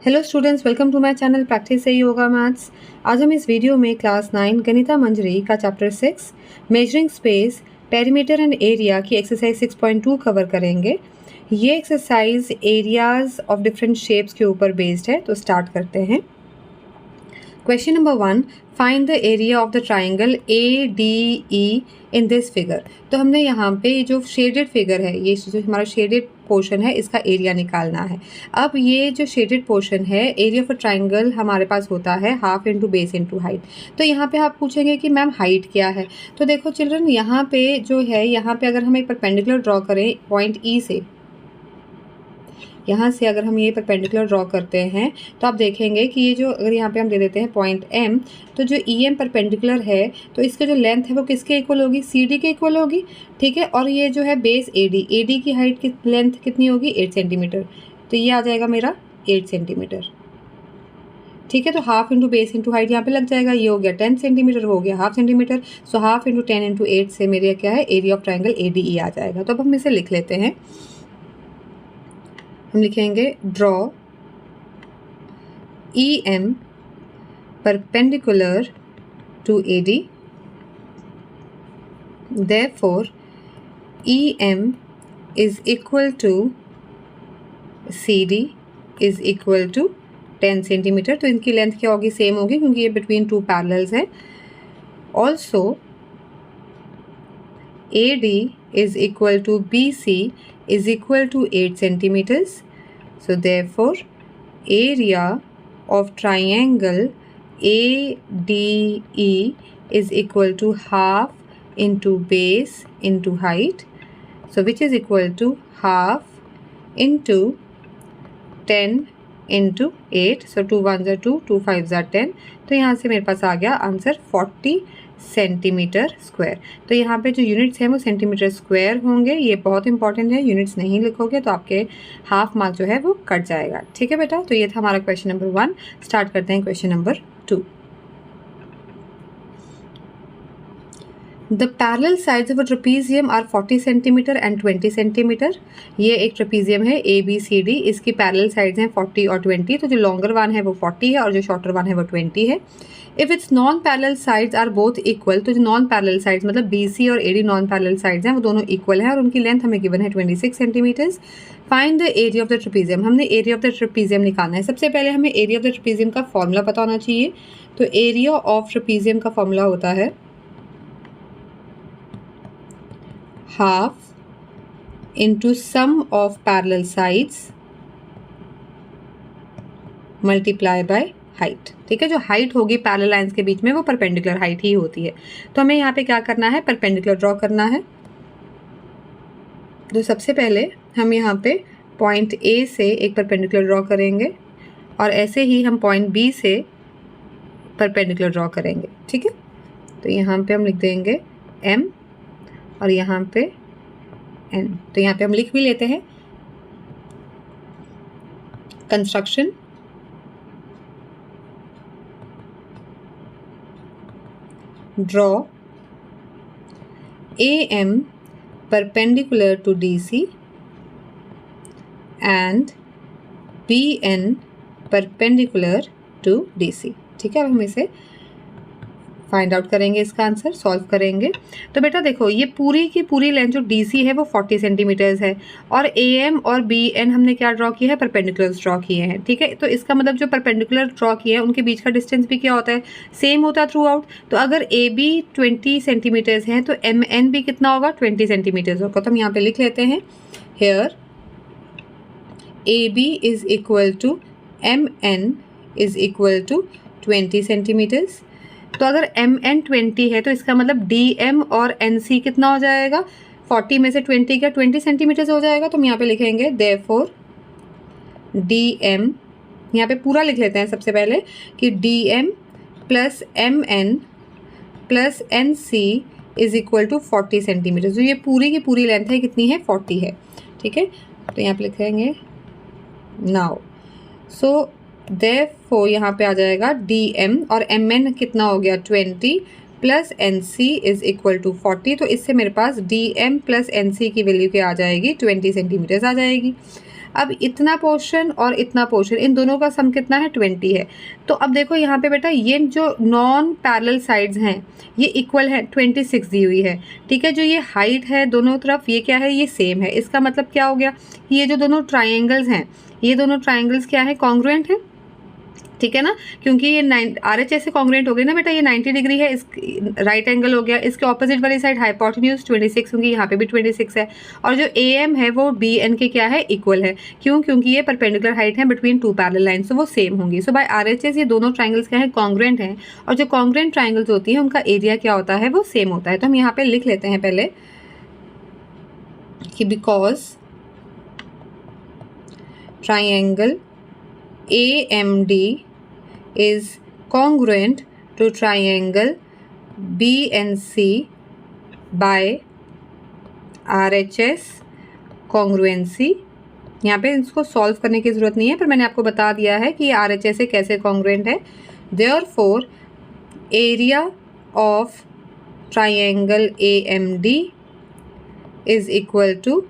Hello students, welcome to my channel practice से yoga maths. आज हम इस वीडियो में क्लास 9 गणिता मंजरी का chapter 6 measuring space perimeter and area की एक्सरसाइज 6.2 कवर करेंगे। ये exercise areas of different shapes के ऊपर बेस्ड है, तो स्टार्ट करते हैं। Question number 1, find the area of the triangle ADE in this figure. तो हमने यहाँ पे जो शेडेड फिगर है, ये जो हमारा शेडेड पोर्शन है, इसका एरिया निकालना है। अब ये जो शेडेड पोर्शन है, एरिया ऑफ अ ट्राइंगल हमारे पास होता है half into base into height. तो यहाँ पे आप पूछेंगे कि मैम हाइट क्या है। तो देखो चिल्ड्रन, यहाँ पे जो है, यहाँ पे अगर हम एक परपेंडिकुलर ड्रॉ करें पॉइंट E से, यहाँ से अगर हम ये परपेंडिकुलर ड्रॉ करते हैं तो आप देखेंगे कि ये जो, अगर यहाँ पे हम दे देते हैं पॉइंट M, तो जो EM परपेंडिकुलर है तो इसका जो लेंथ है वो किसके इक्वल होगी, CD के इक्वल होगी। ठीक है, और ये जो है बेस AD की हाइट की लेंथ कितनी होगी, 8 सेंटीमीटर। तो ये आ जाएगा मेरा 8 सेंटीमीटर। ठीक है, तो half into base into height यहाँ पे लग जाएगा। ये हो गया 10 सेंटीमीटर, वो हो गया half centimetre. So half into 10 into 8 से मेरे क्या है, एरिया ऑफ ट्राइंगल ADE आ जाएगा। तो अब हम इसे लिख लेते हैं। हम लिखेंगे draw EM perpendicular to AD, therefore EM is equal to CD is equal to 10 centimetre. तो इनकी लेंथ क्या होगी, सेम होगी, क्योंकि ये बिटवीन टू पैरेलल्स है। Also AD is equal to BC is equal to 8 centimeters. So therefore area of triangle ADE is equal to half into base into height, so which is equal to half into 10 into 8. So 2 1s are 2, 2 5s are 10. तो यहाँ से मेरे पास आ गया answer 40 centimetre square. तो यहाँ पे जो units हैं वो सेंटीमीटर स्क्वायर होंगे। ये बहुत इंपॉर्टेंट है, यूनिट्स नहीं लिखोगे तो आपके हाफ मार्क जो है वो कट जाएगा। ठीक है बेटा, तो ये था हमारा क्वेश्चन नंबर 1। स्टार्ट करते हैं question number 2। The parallel sides of a trapezium are 40 centimetre and 20 centimetre. ये एक ट्रेपीजियम है ABCD, इसकी पैरेलल साइड्स हैं 40 और 20। तो जो लॉन्गर वन है वो 40 है और जो शॉर्टर वन है वो 20 है। If its non parallel sides are both equal, तो जो नॉन पैरेलल साइड्स मतलब BC और AD नॉन पैरेलल साइड्स हैं वो दोनों इक्वल हैं और उनकी लेंथ हमें गिवन है 26 centimetres. Find the area of the trapezium. हमने एरिया ऑफ द ट्रेपीजियम निकालना है। सबसे पहले हमें एरिया ऑफ द ट्रेपीजियम का फॉर्मूला पता होना चाहिए। तो एरिया ऑफ ट्रेपीजियम का फॉर्मूला होता है half into sum of parallel sides multiply by height। ठीक है, जो हाइट होगी पैरेलल लाइंस के बीच में वो परपेंडिकुलर हाइट ही होती है। तो हमें यहाँ पे क्या करना है, परपेंडिकुलर ड्रॉ करना है। तो सबसे पहले हम यहाँ पे पॉइंट A से एक परपेंडिकुलर ड्रॉ करेंगे और ऐसे ही हम पॉइंट B से परपेंडिकुलर ड्रॉ करेंगे। ठीक है, तो यहाँ पे हम लिख देंगे M और यहाँ पे N। तो यहाँ पे हम लिख भी लेते हैं construction draw AM perpendicular to DC and BN perpendicular to DC। ठीक है, अब हम इसे फाइंड आउट करेंगे, इसका आंसर सॉल्व करेंगे। तो बेटा देखो, ये पूरी की पूरी लेंथ जो DC है वो 40 सेंटीमीटर्स है और AM और BN हमने क्या ड्रॉ किया है, परपेंडिकुलर्स ड्रॉ किए हैं। ठीक है, तो इसका मतलब जो परपेंडिकुलर ड्रॉ किए हैं उनके बीच का डिस्टेंस भी क्या होता है, सेम होता है थ्रू आउट। तो अगर AB 20 सेंटीमीटर्स हैं तो MN भी कितना होगा, 20 सेंटीमीटर्स होगा। तो हम यहाँ पे लिख लेते हैं here AB is equal to MN is equal to 20 centimetres. तो अगर MN 20 है तो इसका मतलब DM और NC कितना हो जाएगा, 40 में से 20 का 20 सेंटीमीटर हो जाएगा। तो हम यहाँ पे लिखेंगे देयरफॉर DM, यहाँ पे पूरा लिख लेते हैं सबसे पहले कि DM plus MN plus NC is equal to 40 centimetre. तो ये पूरी की पूरी लेंथ है कितनी है, 40 है। ठीक है, तो यहाँ पे लिखेंगे नाउ। सो therefore यहाँ पे आ जाएगा DM और MN कितना हो गया, 20 plus NC is equal to 40। तो इससे मेरे पास DM प्लस NC की वैल्यू क्या आ जाएगी, 20 सेंटीमीटर्स आ जाएगी। अब इतना पोर्शन और इतना पोर्शन, इन दोनों का सम कितना है, 20 है। तो अब देखो यहाँ पे बेटा ये जो नॉन पैरेलल साइड्स हैं ये इक्वल है, 26 दी हुई है, ठीक है। जो ये हाइट है दोनों तरफ ये क्या है, ये सेम है। इसका मतलब क्या हो गया, ये जो दोनों ट्राइंगल्स हैं, ये दोनों ट्राइंगल्स क्या है, कॉन्ग्रुएंट है, ठीक है ना, क्योंकि ये RHS से कॉन्ग्रुएंट हो गई ना बेटा, ये 90 डिग्री है, इस राइट एंगल हो गया। इसके ऑपोजिट वाली साइड हाइपोटेन्यूज 26 होंगी, यहाँ पे भी 26 है। और जो AM है वो BN के क्या है, इक्वल है। क्यों, क्योंकि ये परपेंडिकुलर हाइट है बिटवीन टू पैरेलल लाइन्स, तो वो सेम होंगी। सो बाय RHS ये दोनों ट्राइंगल्स क्या है, कॉन्ग्रुएंट हैं। और जो कॉन्ग्रुएंट ट्राइंगल्स होती हैं उनका एरिया क्या होता है, वो सेम होता है। तो हम यहाँ पे लिख लेते हैं पहले कि because triangle AMD is congruent to triangle BNC by RHS congruency। यहाँ पे इसको सॉल्व करने की ज़रूरत नहीं है, पर मैंने आपको बता दिया है कि ये RHS से कैसे कॉन्ग्रुएंट है। Therefore area of triangle AMD is equal to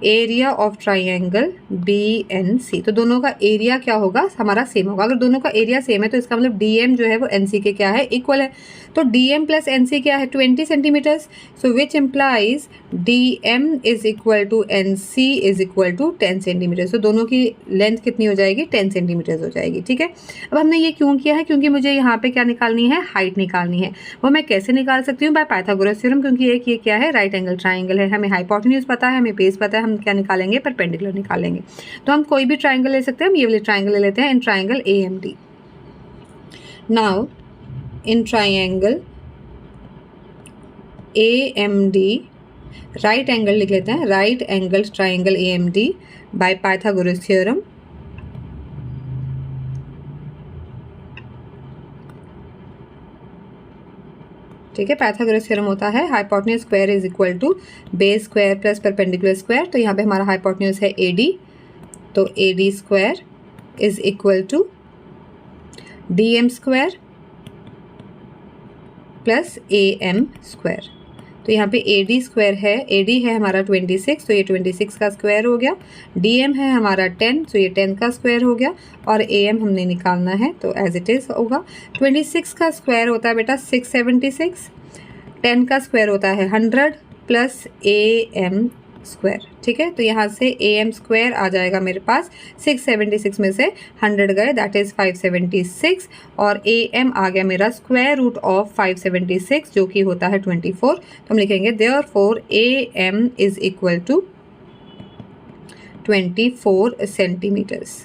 area of triangle BNC। तो दोनों का एरिया क्या होगा, हमारा सेम होगा। अगर दोनों का एरिया सेम है तो इसका मतलब DM जो है वो NC के क्या है, इक्वल है। तो DM प्लस NC क्या है, 20 centimetres. So which implies DM is equal to NC is equal to 10 centimetres. तो दोनों की लेंथ कितनी हो जाएगी, 10 सेंटीमीटर्स हो जाएगी, ठीक है। अब हमने ये क्यों किया है, क्योंकि मुझे यहाँ पे क्या निकालनी है, हाइट निकालनी है। वो मैं कैसे निकाल सकती हूँ, बाय पाइथागोरस थ्योरम, क्योंकि एक ये क्या है, राइट एंगल ट्राइंगल है। हमें हाइपोटेन्यूज पता है, हमें बेस पता है, हम क्या निकालेंगे, परपेंडिकुलर निकालेंगे। तो हम कोई भी ट्राइंगल ले सकते हैं, हम ये वाले ट्राइंगल ले लेते हैं, in triangle AMD। Now in triangle AMD right angle लिख लेते हैं, right angle triangle AMD by Pythagoras theorem. ठीक है, पाइथागोरस थ्योरम होता है hypotenuse square is equal to base square plus perpendicular square. तो यहाँ पे हमारा हाइपोटेन्यूज है AD, तो AD square is equal to DM square plus AM square. तो यहाँ पे AD स्क्वायर है, AD है हमारा 26, तो ये 26 का स्क्वायर हो गया। DM है हमारा 10, तो ये 10 का स्क्वायर हो गया। और AM हमने निकालना है, तो एज इट इज़ होगा। 26 का स्क्वायर होता है बेटा 676, 10 का स्क्वायर होता है 100 प्लस AM स्क्वायर, ठीक है। तो यहाँ से AM स्क्वायर आ जाएगा मेरे पास, 676 में से 100 गए, दैट इज़ 576, और AM आ गया मेरा स्क्वायर रूट ऑफ 576 जो कि होता है 24। तो हम लिखेंगे therefore AM is equal to 24 centimetres,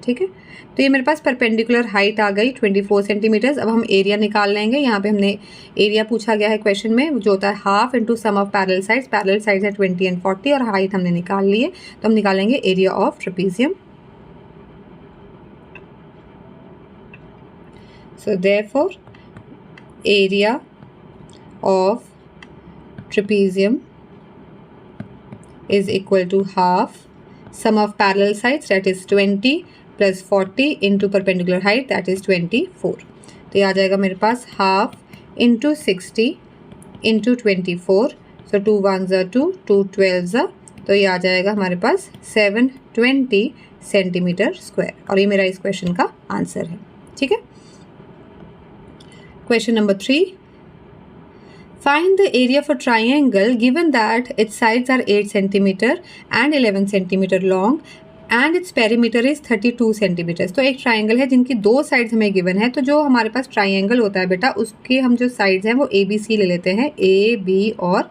ठीक है। तो ये मेरे पास परपेंडिकुलर हाइट आ गई 24 सेंटीमीटर्स। अब हम एरिया निकाल लेंगे। यहाँ पे हमने एरिया पूछा गया है क्वेश्चन में, जो होता है half into sum of parallel sides. Parallel sides है 20 एंड 40 और हाइट हमने निकाल ली है। तो हम निकालेंगे area of trapezium. So therefore area of trapezium is equal to half sum of parallel sides that is 20 plus 40 into perpendicular height that is 24। तो ये आ जाएगा मेरे पास हाफ इंटू 60 इंटू 24। सो 2 1 ज़ा 2, 2 12 ज़ा, तो ये आ जाएगा हमारे पास 720 सेंटीमीटर स्क्वायर। और ये मेरा इस क्वेश्चन का आंसर है, ठीक है। Question number 3, find the area for triangle given that its sides are 8 centimeter and 11 centimeter long and its perimeter is 32 centimetres. तो एक ट्राइंगल है जिनकी दो साइड्स हमें गिवन है। तो जो हमारे पास ट्राइंगल होता है बेटा, उसके हम जो साइड्स हैं वो ABC ले लेते हैं, A, B और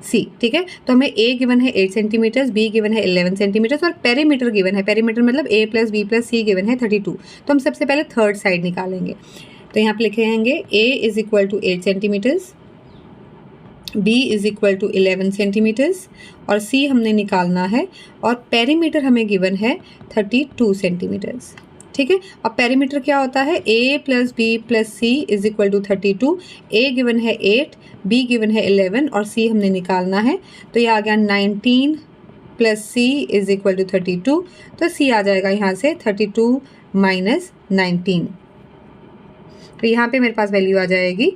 C, ठीक है। तो हमें A गिवन है 8 सेंटीमीटर्स, B गिवन है 11 सेंटीमीटर्स और पेरीमीटर गिवन है, पेरीमीटर मतलब A plus B plus C given है 32। तो हम सबसे पहले थर्ड साइड निकालेंगे। तो यहाँ पे लिखेंगे A is equal to 8 centimetres, B is equal to 11 centimetres और C हमने निकालना है। और पेरीमीटर हमें गिवन है 32 सेंटीमीटर्स, ठीक है। और पेरीमीटर क्या होता है, A plus B plus C is equal to 32। A given है 8, B गिवन है 11 और C हमने निकालना है। तो ये आ गया 19 plus C is equal to 32। तो C आ जाएगा यहाँ से 32 माइनस 19। तो यहाँ पे मेरे पास वैल्यू आ जाएगी,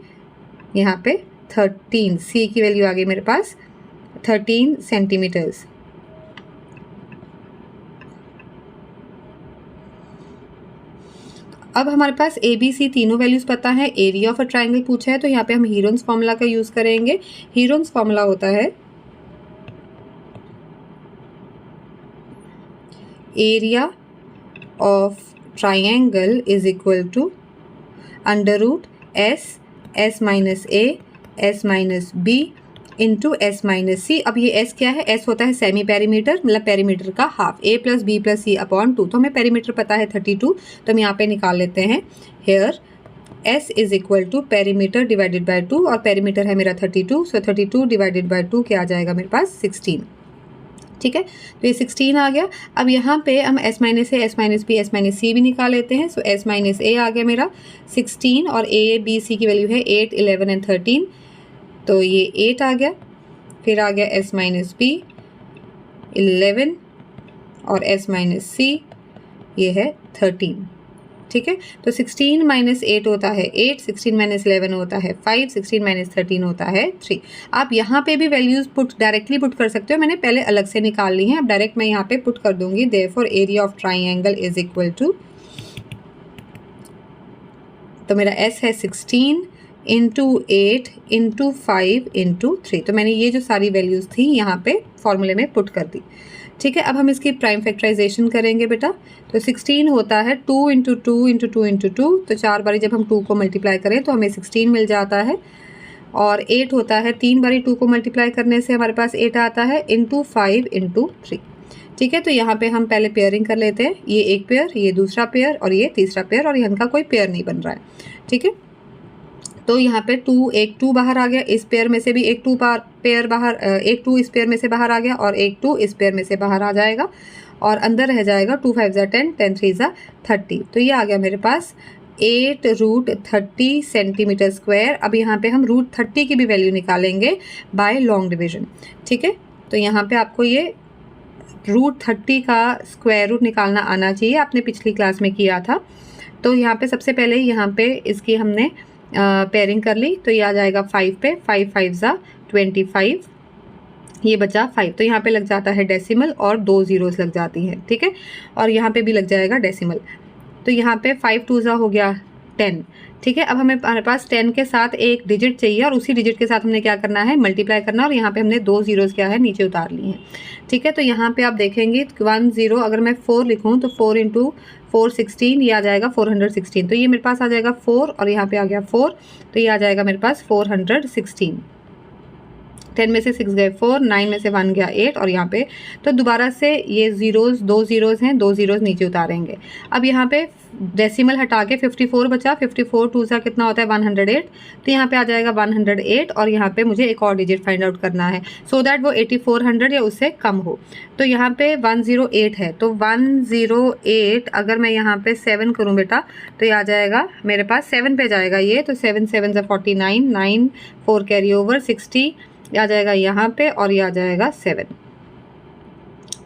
यहाँ पे 13, C की वैल्यू आ गई मेरे पास 13 सेंटीमीटर्स। अब हमारे पास ए बी सी तीनों वैल्यूज़ पता है, एरिया ऑफ अ ट्राइंगल पूछा है, तो यहाँ पे हम हीरोन्स फॉर्मूला का यूज़ करेंगे। हीरोन्स फॉर्मूला होता है area of triangle is equal to under root S minus A S minus B into S minus C. अब ये एस क्या है? एस होता है सेमी पेरीमीटर, मतलब पेरीमीटर का half, A plus B plus C upon 2। तो हमें पेरीमीटर पता है 32, तो हम यहाँ पे निकाल लेते हैं। Here S is equal to perimeter divided by 2, और पेरीमीटर है मेरा 32, सो 32 डिवाइडेड बाय 2 क्या आ जाएगा मेरे पास? 16। ठीक है, तो ये 16 आ गया। अब यहाँ पे हम S minus A, S minus B, S minus C भी निकाल लेते हैं। सो एस माइनस ए आ गया मेरा 16, और ए बी सी की वैल्यू है 8, 11 एंड 13, तो ये 8 आ गया। फिर आ गया एस माइनस बी 11, और एस माइनस सी ये है 13। ठीक है, तो 16 माइनस 8 होता है 8, 16 माइनस 11 होता है 5, 16 माइनस 13 होता है 3। आप यहाँ पे भी वैल्यूज़ डायरेक्टली पुट कर सकते हो, मैंने पहले अलग से निकाल ली हैं, अब डायरेक्ट मैं यहाँ पे पुट कर दूंगी। Therefore area of triangle is equal to, तो मेरा एस है 16 इंटू 8 इंटू 5 इंटू 3। तो मैंने ये जो सारी वैल्यूज़ थी यहाँ पे फॉर्मूले में पुट कर दी। ठीक है, अब हम इसकी प्राइम फैक्टराइजेशन करेंगे बेटा। तो 16 होता है 2 इंटू 2 इंटू 2 इंटू 2, तो 4 बारी जब हम 2 को मल्टीप्लाई करें तो हमें 16 मिल जाता है। और 8 होता है 3 बारी 2 को मल्टीप्लाई करने से हमारे पास 8 आता है, इंटू 5 इंटू 3। ठीक है, तो यहाँ पे हम पहले पेयरिंग कर लेते हैं। ये एक पेयर, ये दूसरा पेयर, और ये तीसरा पेयर, और इनका कोई पेयर नहीं बन रहा है। ठीक है, तो यहाँ पे एक 2 बाहर आ गया, इस पेयर में से भी एक 2 पेयर बाहर, एक 2 इस पेयर में से बाहर आ गया, और एक 2 इस पेयर में से बाहर आ जाएगा, और अंदर रह जाएगा 2 5 ज़ा 10, 10 3 ज़ा 30। तो ये आ गया मेरे पास 8 रूट 30 सेंटीमीटर स्क्वायर। अब यहाँ पे हम रूट 30 की भी वैल्यू निकालेंगे बाय लॉन्ग डिविजन। ठीक है, तो यहाँ पे आपको ये रूट 30 का स्क्वायर रूट निकालना आना चाहिए, आपने पिछली क्लास में किया था। तो यहाँ पे सबसे पहले यहाँ पे इसकी हमने पेयरिंग कर ली, तो ये आ जाएगा 5 पे, 5 5 ज़ा 25, ये बचा 5। तो यहाँ पे लग जाता है डेसिमल, और 2 ज़ीरोज़ लग जाती हैं। ठीक है, और यहाँ पे भी लग जाएगा डेसिमल। तो यहाँ पे 5 2 ज़ा हो गया 10। ठीक है, अब हमारे पास 10 के साथ एक डिजिट चाहिए, और उसी डिजिट के साथ हमने क्या करना है? मल्टीप्लाई करना, और यहाँ पे हमने 2 ज़ीरोज़ क्या है नीचे उतार ली हैं। ठीक है, तो यहाँ पे आप देखेंगे 1 0, अगर मैं 4 लिखूँ तो 4 इंटू 4 16, ये आ जाएगा 416। तो ये मेरे पास आ जाएगा 4, और यहाँ पे आ गया 4, तो ये आ जाएगा मेरे पास 416। 10 में से 6 गए 4, 9 में से 1 गया 8, और यहाँ पे तो दोबारा से ये ज़ीरोज़, 2 ज़ीरोज़ हैं, 2 ज़ीरोज़ नीचे उतारेंगे। अब यहाँ पे डेसिमल हटा के 54 बचा, 54 2 सा कितना होता है? 108। तो यहाँ पे आ जाएगा 108, और यहाँ पे मुझे एक और डिजिट फाइंड आउट करना है, सो दैट वो 8400 या उससे कम हो। तो यहाँ पे 108 है, तो 108 अगर मैं यहाँ पे 7 करूँ बेटा, तो ये आ जाएगा मेरे पास 7 पे जाएगा ये, तो 7 7 ज़ा 49, 9 4 कैरी ओवर 60 आ जाएगा यहाँ पे, और ये आ जाएगा 7।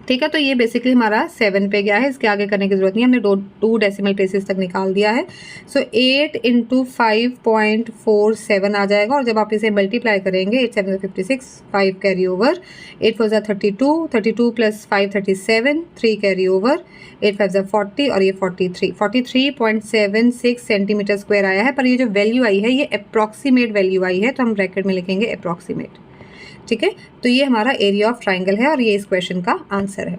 ठीक है, तो ये बेसिकली हमारा 7 पे गया है, इसके आगे करने की जरूरत नहीं है, हमने 2 डेसिमल प्लेसेस तक निकाल दिया है। सो 8 इंटू 5.47 आ जाएगा, और जब आप इसे मल्टीप्लाई करेंगे 8 7 56, 5 carry over, 8 4 32, 32 plus 5 37, 3 carry over, 8 5 40, और ये 43.76 सेंटीमीटर स्क्वायर आया है। पर ये जो वैल्यू आई है ये अप्रॉक्सीमेट वैल्यू आई है, तो हम ब्रैकेट में लिखेंगे अप्रॉक्सीमेट। ठीक है, तो ये हमारा एरिया ऑफ ट्राइंगल है, और ये इस क्वेश्चन का आंसर है।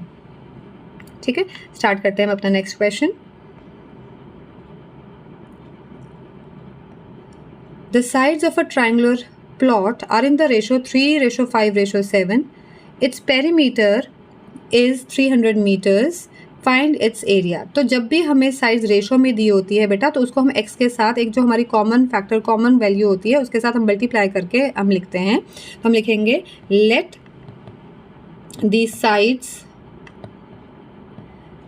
ठीक है, स्टार्ट करते हैं हम अपना next question. The sides of a triangular plot are in the ratio 3:5:7. Its perimeter is 300 metres, find its area. तो जब भी हमें साइज रेशो में दी होती है बेटा, तो उसको हम x के साथ एक जो हमारी कॉमन फैक्टर, कॉमन वैल्यू होती है, उसके साथ हम मल्टीप्लाई करके हम लिखते हैं। तो हम लिखेंगे let the sides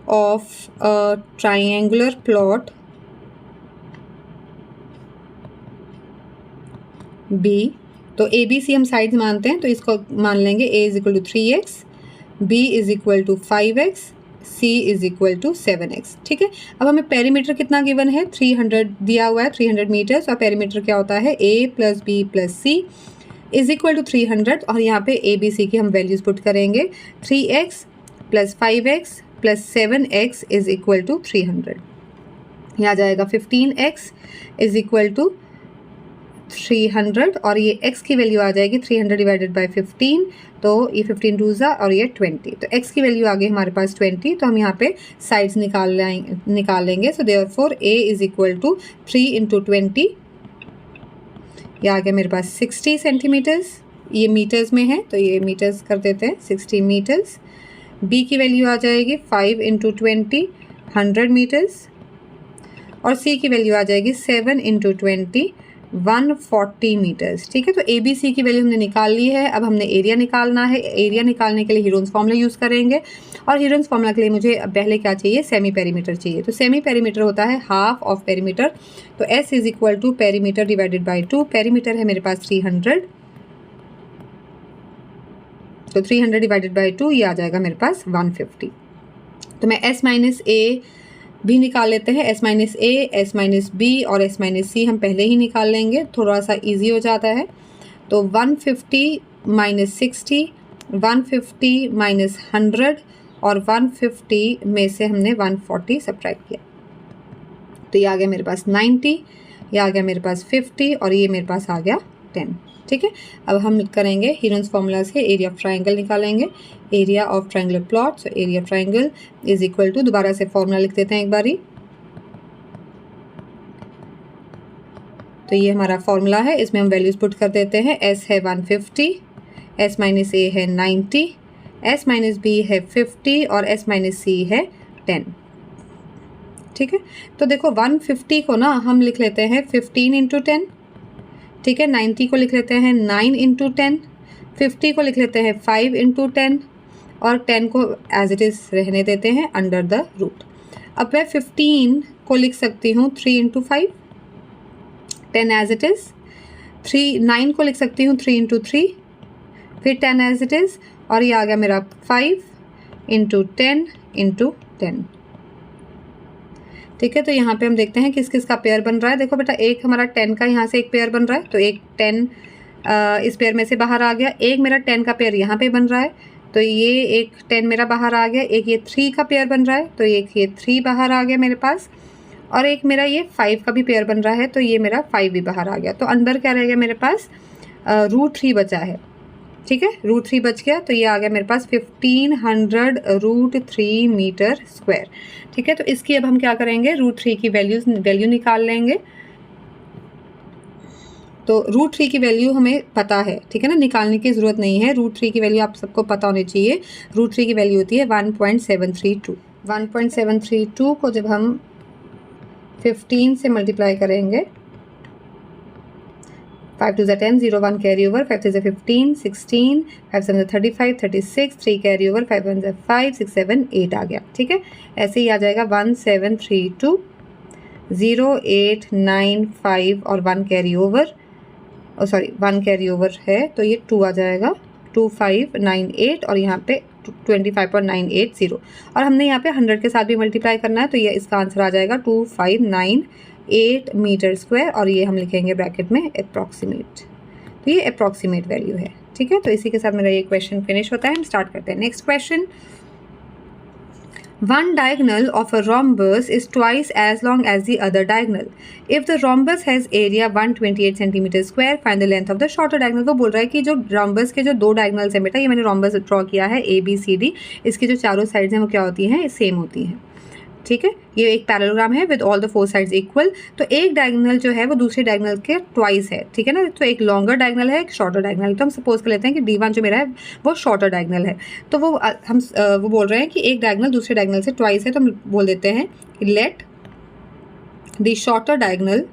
of a triangular plot be, तो ए बी सी हम साइड्स मानते हैं, तो इसको मान लेंगे a is equal to 3x, b is equal to 5x, c is equal to 7x। ठीक है, अब हमें पेरीमीटर कितना गिवन है? 300 दिया हुआ है, 300 मीटर्स, और पेरीमीटर क्या होता है? a plus B plus C is equal to 300, और यहाँ पे a b c की हम वैल्यूज पुट करेंगे। 3x plus 5x plus 7x is equal to 300। ये आ जाएगा 15x इज इक्वल टू 300 और ये x की वैल्यू आ जाएगी 300 डिवाइडेड बाई 15, तो ये 15 2 और ये 20, तो x की वैल्यू आ गई हमारे पास 20, तो हम यहाँ पे साइड्स निकाल लेंगे। So therefore a is equal to 3 into 20, ये आ गया मेरे पास 60 सेंटीमीटर्स, ये मीटर्स में है तो ये मीटर्स कर देते हैं 60 मीटर्स। b की वैल्यू आ जाएगी 5 इंटू 20 100 मीटर्स और c की वैल्यू आ जाएगी 7 इंटू 20 140 मीटर्स। ठीक है, तो ए बी सी की वैल्यू हमने निकाल ली है। अब हमने एरिया निकालना है। एरिया निकालने के लिए हीरोन्स फॉर्मूला यूज़ करेंगे और हीरोन्स फॉर्मूला के लिए मुझे पहले क्या चाहिए, सेमी पेरीमीटर चाहिए। तो सेमी पेरीमीटर होता है हाफ ऑफ पेरीमीटर, तो S is equal to perimeter divided by 2। Perimeter है मेरे पास 300, तो 300 डिवाइडेड बाई 2 ये आ जाएगा मेरे पास 150। तो मैं एस माइनस ए भी निकाल लेते हैं, S minus A, S minus B और एस माइनस सी हम पहले ही निकाल लेंगे, थोड़ा सा इजी हो जाता है। तो 150 माइनस 60, 150 माइनस 100 और 150 में से हमने 140 सब्ट्रैक्ट किया, तो ये आ गया मेरे पास 90, ये आ गया मेरे पास 50 और ये मेरे पास आ गया 10। ठीक है, अब हम करेंगे हीरोन्स फॉर्मूला से एरिया ऑफ ट्राइंगल निकालेंगे। Area of triangular plot, so area of triangle is equal to, दोबारा से फॉर्मूला लिख देते हैं एक बारी। तो ये हमारा फॉर्मूला है, इसमें हम वैल्यूज पुट कर देते हैं। एस है 150, एस माइनस ए है 90, एस माइनस बी है 50 और एस माइनस सी है 10। ठीक है, तो देखो 150 को ना हम लिख लेते हैं 15 इंटू 10। ठीक है, 90 को लिख लेते हैं 9 इंटू 10, 50 को लिख लेते हैं 5 इंटू 10 और 10 को एज इट इज़ रहने देते हैं अंडर द रूट। अब मैं 15 को लिख सकती हूँ 3 इंटू 5, 10 एज इट इज़। 9 को लिख सकती हूँ 3 इंटू 3, फिर 10 एज इट इज़ और ये आ गया मेरा 5 इंटू 10 इंटू 10। ठीक है, तो यहाँ पे हम देखते हैं किस किस का पेयर बन रहा है। देखो बेटा, एक हमारा 10 का यहाँ से एक पेयर बन रहा है, तो एक 10 इस पेयर में से बाहर आ गया। एक मेरा 10 का पेयर यहाँ पे बन रहा है, तो ये एक 10 मेरा बाहर आ गया। एक ये 3 का पेयर बन रहा है, तो एक ये 3 बाहर आ गया मेरे पास। और एक मेरा ये 5 का भी पेयर बन रहा है, तो ये मेरा 5 भी बाहर आ गया। तो अंदर क्या रह गया मेरे पास, √3 बचा है। ठीक है, √3 बच गया, तो ये आ गया मेरे पास 1500 √3 मीटर स्क्वायर। ठीक है, तो इसकी अब हम क्या करेंगे, √3 की वैल्यू निकाल लेंगे। तो √3 की वैल्यू हमें पता है, ठीक है ना, निकालने की ज़रूरत नहीं है। √3 की वैल्यू आप सबको पता होनी चाहिए। √3 की वैल्यू होती है 1.732। 1.732 को जब हम 15 से मल्टीप्लाई करेंगे, 5 2 10, 0 1 कैरी ओवर, 5 3 15, 16, 5 7 35, 36, 3 कैरी ओवर, 5 1 5, 6 7 8 आ गया। ठीक है, ऐसे ही आ जाएगा 1732, 0 8 9 5 और 1 carry over, sorry 1 carry over है, तो ये 2 आ जाएगा, 2598 और यहाँ पे 25.980 और हमने यहाँ पे 100 के साथ भी मल्टीप्लाई करना है, तो ये इसका आंसर आ जाएगा 2598 मीटर स्क्वायर और ये हम लिखेंगे ब्रैकेट में अप्रॉक्सीमेट। तो ये अप्रॉक्सीमेट वैल्यू है। ठीक है, तो इसी के साथ मेरा ये क्वेश्चन फिनिश होता है। हम स्टार्ट करते हैं next question. One diagonal of a rhombus is twice as long as the other diagonal. If the rhombus has area 128 cm square, find the length of the shorter diagonal। वो बोल रहा है कि जो rhombus के जो दो diagonals हैं बेटा, ये मैंने rhombus ड्रॉ किया है ABCD, इसकी जो चारों साइड्स हैं वो क्या होती हैं, सेम होती हैं। ठीक है, ये एक पैरेललोग्राम है with all the 4 sides equal. तो एक डायगोनल जो है वो दूसरे डायगोनल के ट्वाइस है। ठीक है ना, तो एक लॉन्गर डायगोनल है, एक शॉर्टर डायगोनल। तो हम सपोज कर लेते हैं कि D1 जो मेरा है वो शॉर्टर डायगोनल है, तो वो बोल रहे हैं कि एक डायगोनल दूसरे डायगोनल से ट्वाइस है, तो हम बोल देते हैं कि let the shorter diagonal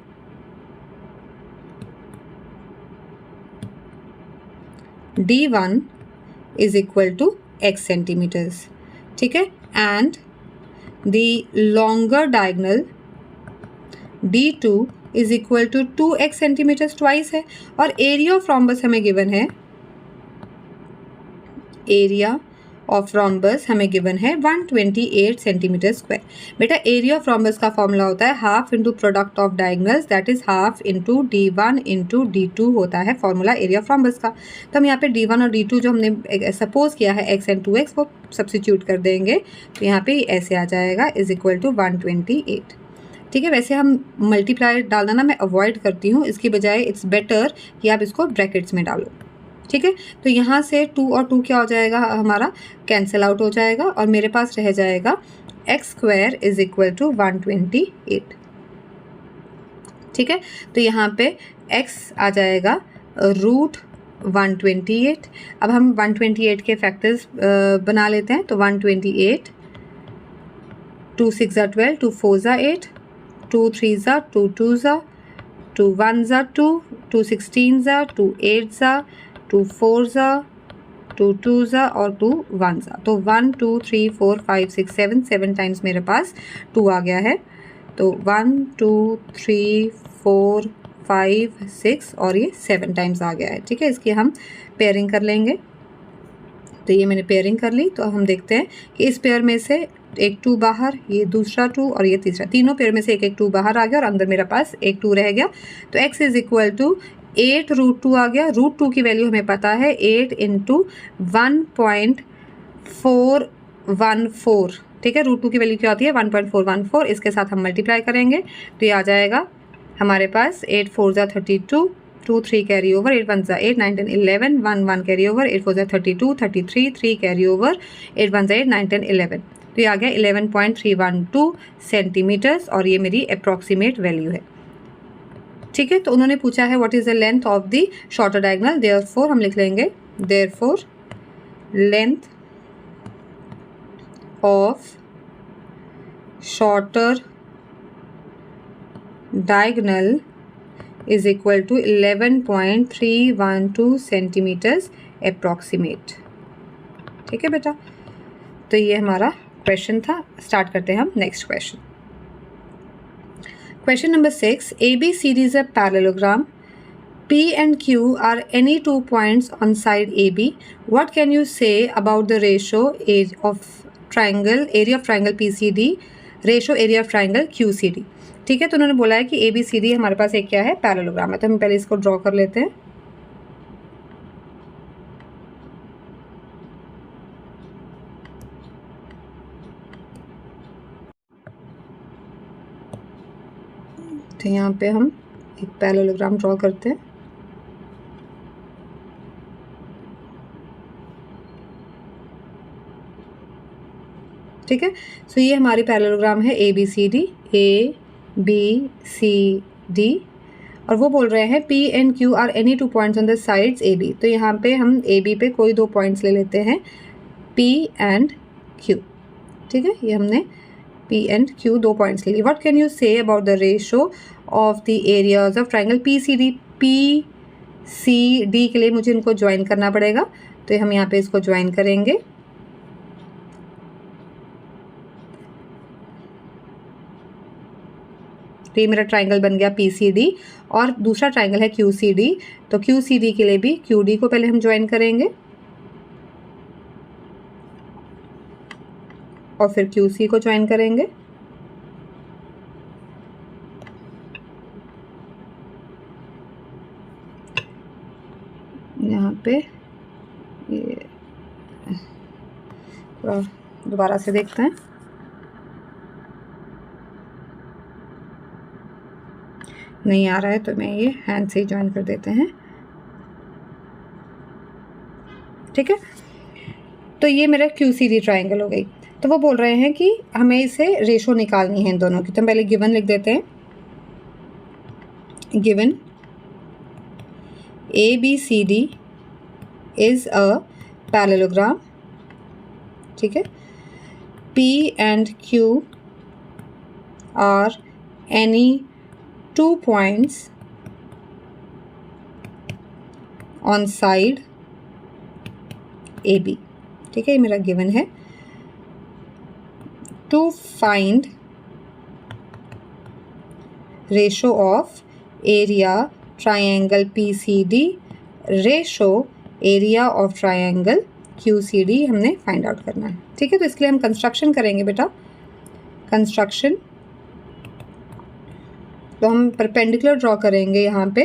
D1 is equal to x centimetres. ठीक है, and the longer diagonal D2 is equal to 2x centimetres twice है। और एरिया ऑफ रॉम्बस हमें गिवन है, एरिया ऑफ रॉम्बस हमें गिवन है 128 सेंटीमीटर स्क्वायर। बेटा area of rhombus का फॉर्मूला होता है half into product of diagonals, that is half into D1 into D2 होता है फॉर्मूला एरिया ऑफ रॉम्बस का। तो हम यहाँ पे D1 और D2 जो हमने सपोज किया है x एंड 2x वो सब्स्टिट्यूट कर देंगे, तो यहाँ पे ऐसे आ जाएगा इज इक्वल टू 128। ठीक है। वैसे हम मल्टीप्लाई डालना ना मैं अवॉइड करती हूँ, इसकी बजाय इट्स बेटर कि आप इसको ब्रैकेट्स में डालो। ठीक है, तो यहाँ से 2 और 2 क्या हो जाएगा, हमारा कैंसिल आउट हो जाएगा और मेरे पास रह जाएगा x² इज इक्वल टू 128। ठीक है, तो यहाँ पे x आ जाएगा √128। अब हम 128 के फैक्टर्स बना लेते हैं। तो 128, 2 6 12, 2 4 8, 2 3 2 2 2 1 2, 2 16 2 8 2 4 2 2 और 2 1 तो 1 2 3 4 5 6 7 टाइम्स मेरे पास 2 आ गया है। तो 1 2 3 4 5 6 और ये 7 टाइम्स आ गया है। ठीक है, इसकी हम पेयरिंग कर लेंगे। तो ये मैंने पेयरिंग कर ली। तो हम देखते हैं कि इस पेयर में से एक 2 बाहर, ये दूसरा 2 और ये तीसरा, तीनों पेयर में से एक 2 बाहर आ गया और अंदर मेरा पास एक 2 रह गया। तो x इज इक्वल टू 8 √2 आ गया। √2 की वैल्यू हमें पता है 8 इंटू 1.414। ठीक है, √2 की वैल्यू क्या होती है 1.414। इसके साथ हम मल्टीप्लाई करेंगे तो ये आ जाएगा हमारे पास 8 4 32, 2 3 carry over, 8 1 8 9 10 11, 1 1 carry over, 8 4 32, 33, 3 carry over, 8 1 8 9 10 11। तो ये आ गया 11.312 सेंटीमीटर्स और ये मेरी अप्रॉक्सीमेट वैल्यू है। ठीक है, तो उन्होंने पूछा है what is the length of the shorter diagonal. Therefore हम लिख लेंगे therefore length of shorter diagonal is equal to 11.312 centimetres approximate. ठीक है बेटा, तो ये हमारा क्वेश्चन था। स्टार्ट करते हैं हम next question. Question number 6. ABCD is a parallelogram. P and Q are any 2 points on side AB. What can you say about the ratio of triangle, area of triangle PCD, ratio area of triangle QCD? ठीक है, तो उन्होंने बोला है कि ABCD हमारे पास एक क्या है, पैरेललोग्राम है। तो हम पहले इसको ड्रॉ कर लेते हैं। तो यहाँ पे हम एक पैरेललोग्राम ड्रॉ करते हैं। ठीक है, सो ये हमारी पैरेललोग्राम है ABCD, ABCD और वो बोल रहे हैं P and Q are any 2 points on the sides AB। तो यहाँ पे हम AB पे कोई 2 पॉइंट्स ले लेते हैं P and Q। ठीक है, ये हमने P and Q 2 पॉइंट्स ले लिए। What can you say about the ratio of the areas of triangle PCD? PCD के लिए मुझे इनको ज्वाइन करना पड़ेगा, तो हम यहाँ पे इसको ज्वाइन करेंगे। तो ये मेरा ट्राइंगल बन गया PCD और दूसरा ट्राइंगल है QCD। तो QCD के लिए भी QD को पहले हम ज्वाइन करेंगे और फिर QC को ज्वाइन करेंगे। यहाँ पे ये थोड़ा दोबारा से देखते हैं। नहीं आ रहा है तो मैं ये हैंड से ही ज्वाइन कर देते हैं। ठीक है, तो ये मेरा QCD ट्राइंगल हो गई। तो वो बोल रहे हैं कि हमें इसे रेशो निकालनी है इन दोनों की। तो हम पहले गिवन लिख देते हैं। Given ABCD is a parallelogram. ठीक है, P and Q are any 2 points on side AB। ठीक है, ये मेरा गिवन है। To find ratio of area triangle PCD, ratio area of triangle QCD हमने फाइंड आउट करना है। ठीक है, तो इसके लिए हम कंस्ट्रक्शन करेंगे बेटा। कंस्ट्रक्शन, तो हम परपेंडिकुलर ड्रॉ करेंगे। यहाँ पे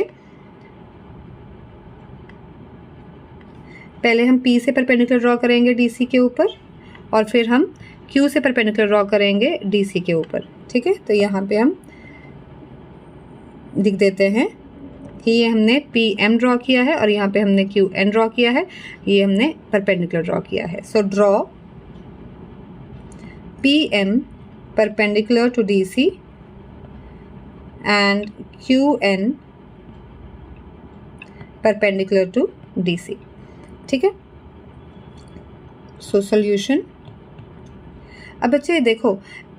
पहले हम P से परपेंडिकुलर ड्रॉ करेंगे DC के ऊपर और फिर हम Q से परपेंडिकुलर ड्रॉ करेंगे DC के ऊपर। ठीक है, तो यहाँ पे हम लिख देते हैं कि ये हमने पी एम ड्रॉ किया है और यहाँ पे हमने क्यू एन ड्रॉ किया है, ये हमने परपेंडिकुलर ड्रॉ किया है। So draw P M perpendicular to D C and Q N perpendicular to D C. ठीक है, सो सोल्यूशन। अब बच्चे देखो,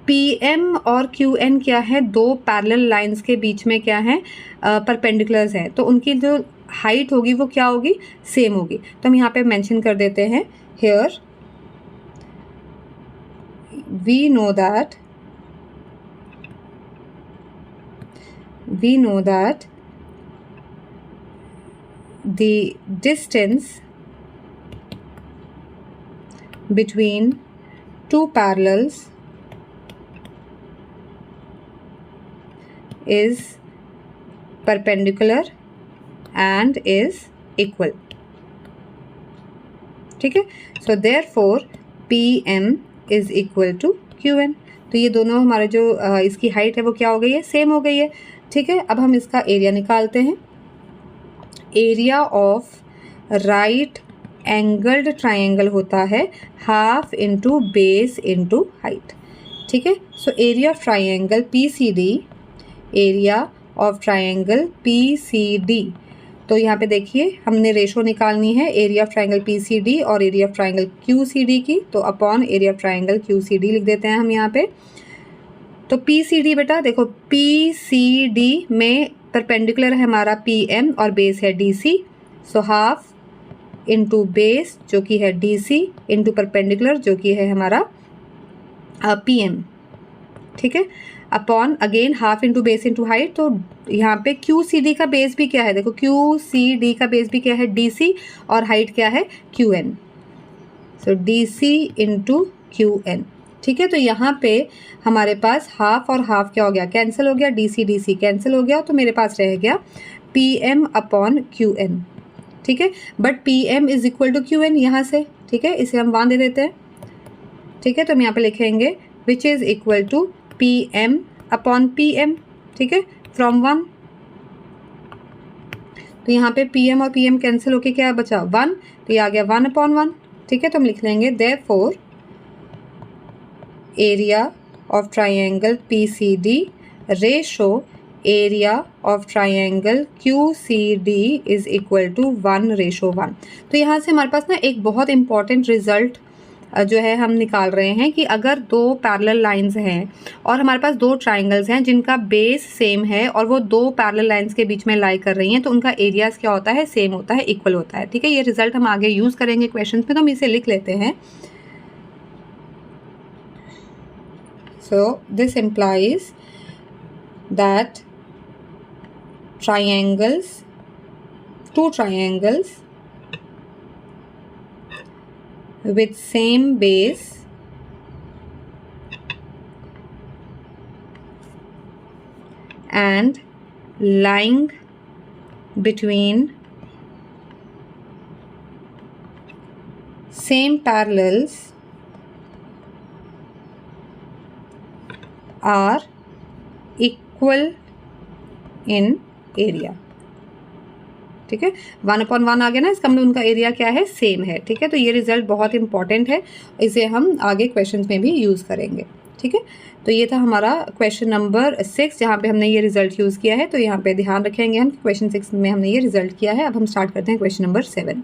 पी एम और क्यू एन क्या है, दो पैरेलल लाइंस के बीच में क्या है, परपेंडिकुलर्स हैं, तो उनकी जो हाइट होगी वो क्या होगी, सेम होगी। तो हम यहाँ पे मेंशन कर देते हैं, here we know that the distance between two parallels is perpendicular and is equal। ठीक है, so therefore PM is equal to QN। तो ये दोनों हमारे जो इसकी हाइट है वो क्या हो गई है, सेम हो गई है। ठीक है, अब हम इसका एरिया निकालते हैं। Area of right angled triangle होता है half into base into height. ठीक है, so area of triangle PCD, area of triangle PCD, तो यहाँ पे देखिए हमने रेशो निकालनी है एरिया ऑफ ट्राइंगल PCD और एरिया ऑफ ट्राइंगल QCD की, तो upon area of triangle QCD लिख देते हैं हम यहाँ पे। तो PCD बेटा देखो, PCD में परपेंडिकुलर है हमारा PM और बेस है DC, so half into base जो कि है DC इंटू परपेंडिकुलर जो कि है हमारा PM। ठीक है, upon again half into base into height. तो यहाँ पे QCD का बेस भी क्या है, देखो QCD का बेस भी क्या है, DC, और हाइट क्या है, QN, सो DC इंटू QN। ठीक है, तो यहाँ पे हमारे पास हाफ और हाफ क्या हो गया, कैंसिल हो गया, DC DC कैंसिल हो गया, तो मेरे पास रह गया PM अपॉन QN। ठीक है, but PM is equal to QN यहाँ से। ठीक है, इसे हम 1 दे देते हैं। ठीक है, तो हम यहाँ पे लिखेंगे which is equal to PM upon PM। ठीक है, फ्रॉम 1, तो यहाँ पे PM और PM कैंसिल होके क्या बचा, 1, तो ये आ गया 1 अपॉन 1। ठीक है, तो हम लिख लेंगे therefore area of triangle PCD ratio area of triangle QCD is equal to 1:1। तो यहाँ से हमारे पास ना एक बहुत इंपॉर्टेंट रिजल्ट जो है हम निकाल रहे हैं कि अगर दो पैरेलल लाइंस हैं और हमारे पास दो ट्राइंगल्स हैं जिनका बेस सेम है और वो दो पैरेलल लाइंस के बीच में लाई कर रही हैं, तो उनका एरियाज क्या होता है, सेम होता है, इक्वल होता है। ठीक है, ये रिजल्ट हम आगे यूज़ करेंगे क्वेश्चन में, तो हम इसे लिख लेते हैं। So this implies that two triangles with same base and lying between same parallels are equal in area। ठीक है, 1/1 आ गया ना, इसका मतलब उनका एरिया क्या है, सेम है। ठीक है, तो ये रिजल्ट बहुत इंपॉर्टेंट है, इसे हम आगे क्वेश्चंस में भी यूज़ करेंगे। ठीक है, तो ये था हमारा क्वेश्चन नंबर 6 जहाँ पे हमने ये रिजल्ट यूज़ किया है। तो यहाँ पे ध्यान रखेंगे हम, क्वेश्चन 6 में हमने ये रिजल्ट किया है। अब हम स्टार्ट करते हैं question number 7।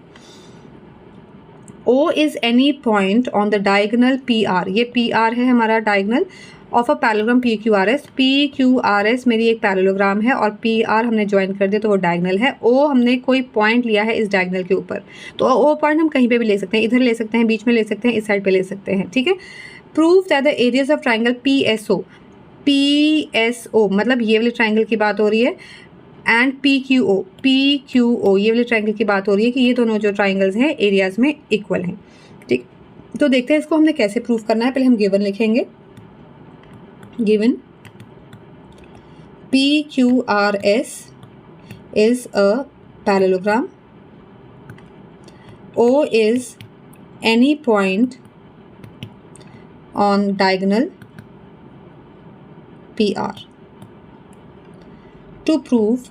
O is any point on the diagonal PR, ये PR है हमारा diagonal of a parallelogram PQRS। PQRS मेरी एक पैरेललोग्राम है और PR हमने ज्वाइन कर दिया तो वो डायगनल है। O हमने कोई पॉइंट लिया है इस डायगनल के ऊपर, तो O पॉइंट हम कहीं पे भी ले सकते हैं, इधर ले सकते हैं, बीच में ले सकते हैं, इस साइड पे ले सकते हैं। ठीक है, prove that the areas of triangle PSO मतलब ये वाले ट्राइंगल की बात हो रही है, एंड PQO ये वाले ट्राइंगल की बात हो रही है कि ये दोनों जो ट्राइंगल्स हैं एरियाज में इक्वल हैं। ठीक, तो देखते हैं इसको हमने कैसे प्रूव करना है। पहले हम गिवन लिखेंगे, given PQRS is a parallelogram, O is any point on diagonal PR, to prove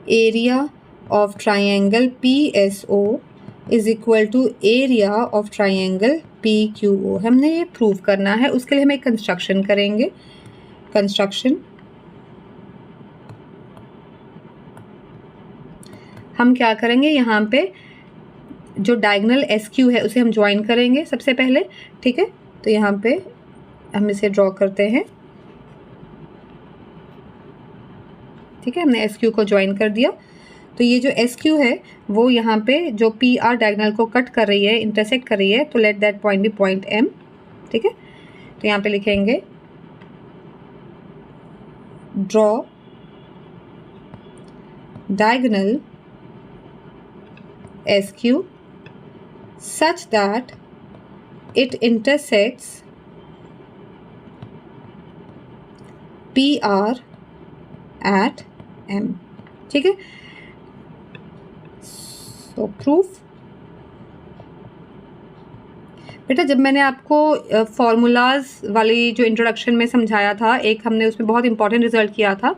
area of triangle PSO is equal to area of triangle PQO। हमने ये प्रूव करना है, उसके लिए हम एक कंस्ट्रक्शन करेंगे। कंस्ट्रक्शन हम क्या करेंगे, यहाँ पे जो डायगोनल SQ है उसे हम ज्वाइन करेंगे सबसे पहले, ठीक है। तो यहाँ पे हम इसे ड्रॉ करते हैं, ठीक है। हमने SQ को ज्वाइन कर दिया। तो ये जो SQ है वो यहाँ पे जो PR डायगोनल को कट कर रही है, इंटरसेक्ट कर रही है, तो let that point be point M, ठीक है। तो यहाँ पे लिखेंगे draw diagonal SQ such that it intersects PR at M, ठीक है। सो प्रूफ बेटा, जब मैंने आपको फॉर्मूलाज वाली जो इंट्रोडक्शन में समझाया था, एक हमने उसमें बहुत इंपॉर्टेंट रिजल्ट किया था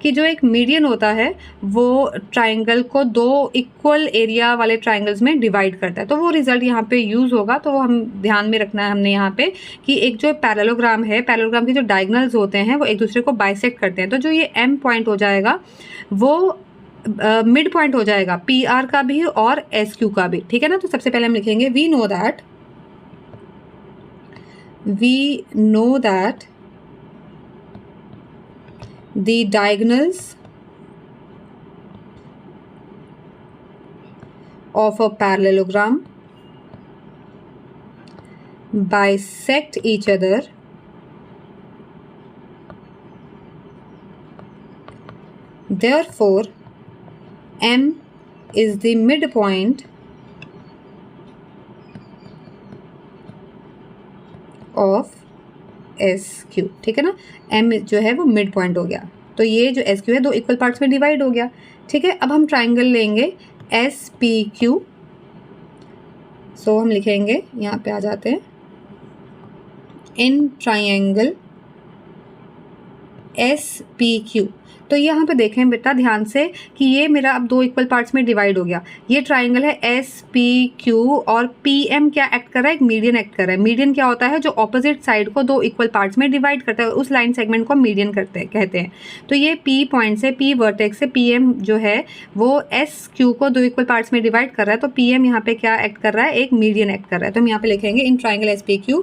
कि जो एक मीडियन होता है वो ट्राइंगल को दो इक्वल एरिया वाले ट्राइंगल्स में डिवाइड करता है। तो वो रिजल्ट यहाँ पे यूज़ होगा, तो वो हम ध्यान में रखना है हमने यहाँ पे कि एक जो पैरेललोग्राम है, पैरेललोग्राम के जो डायगोनल्स होते हैं वो एक दूसरे को बाइसेक्ट करते हैं। तो जो ये M पॉइंट हो जाएगा वो मिड पॉइंट हो जाएगा PR का भी और SQ का भी, ठीक है ना। तो सबसे पहले हम लिखेंगे we know that the diagonals of a parallelogram bisect each other therefore M is the midpoint of SQ, ठीक है ना। M जो है वो मिड पॉइंट हो गया, तो ये जो SQ है दो इक्वल पार्ट्स में डिवाइड हो गया, ठीक है। अब हम ट्राइंगल लेंगे SPQ। सो हम लिखेंगे, यहाँ पे आ जाते हैं, इन ट्राइंगल SPQ। तो यहाँ पे देखें बेटा ध्यान से कि ये मेरा अब दो इक्वल पार्ट्स में डिवाइड हो गया। ये ट्राइंगल है SPQ और PM क्या एक्ट कर रहा है, एक मीडियन एक्ट कर रहा है। मीडियन क्या होता है, जो ऑपोजिट साइड को दो इक्वल पार्ट्स में डिवाइड करता है, उस लाइन सेगमेंट को मीडियन कहते हैं। तो ये P पॉइंट से, P वर्टेक्स से PM जो है वो SQ को दो इक्वल पार्ट्स में डिवाइड कर रहा है। तो PM यहाँ पे क्या एक्ट कर रहा है, एक मीडियन एक्ट कर रहा है। तो हम यहाँ पे लिखेंगे in triangle SPQ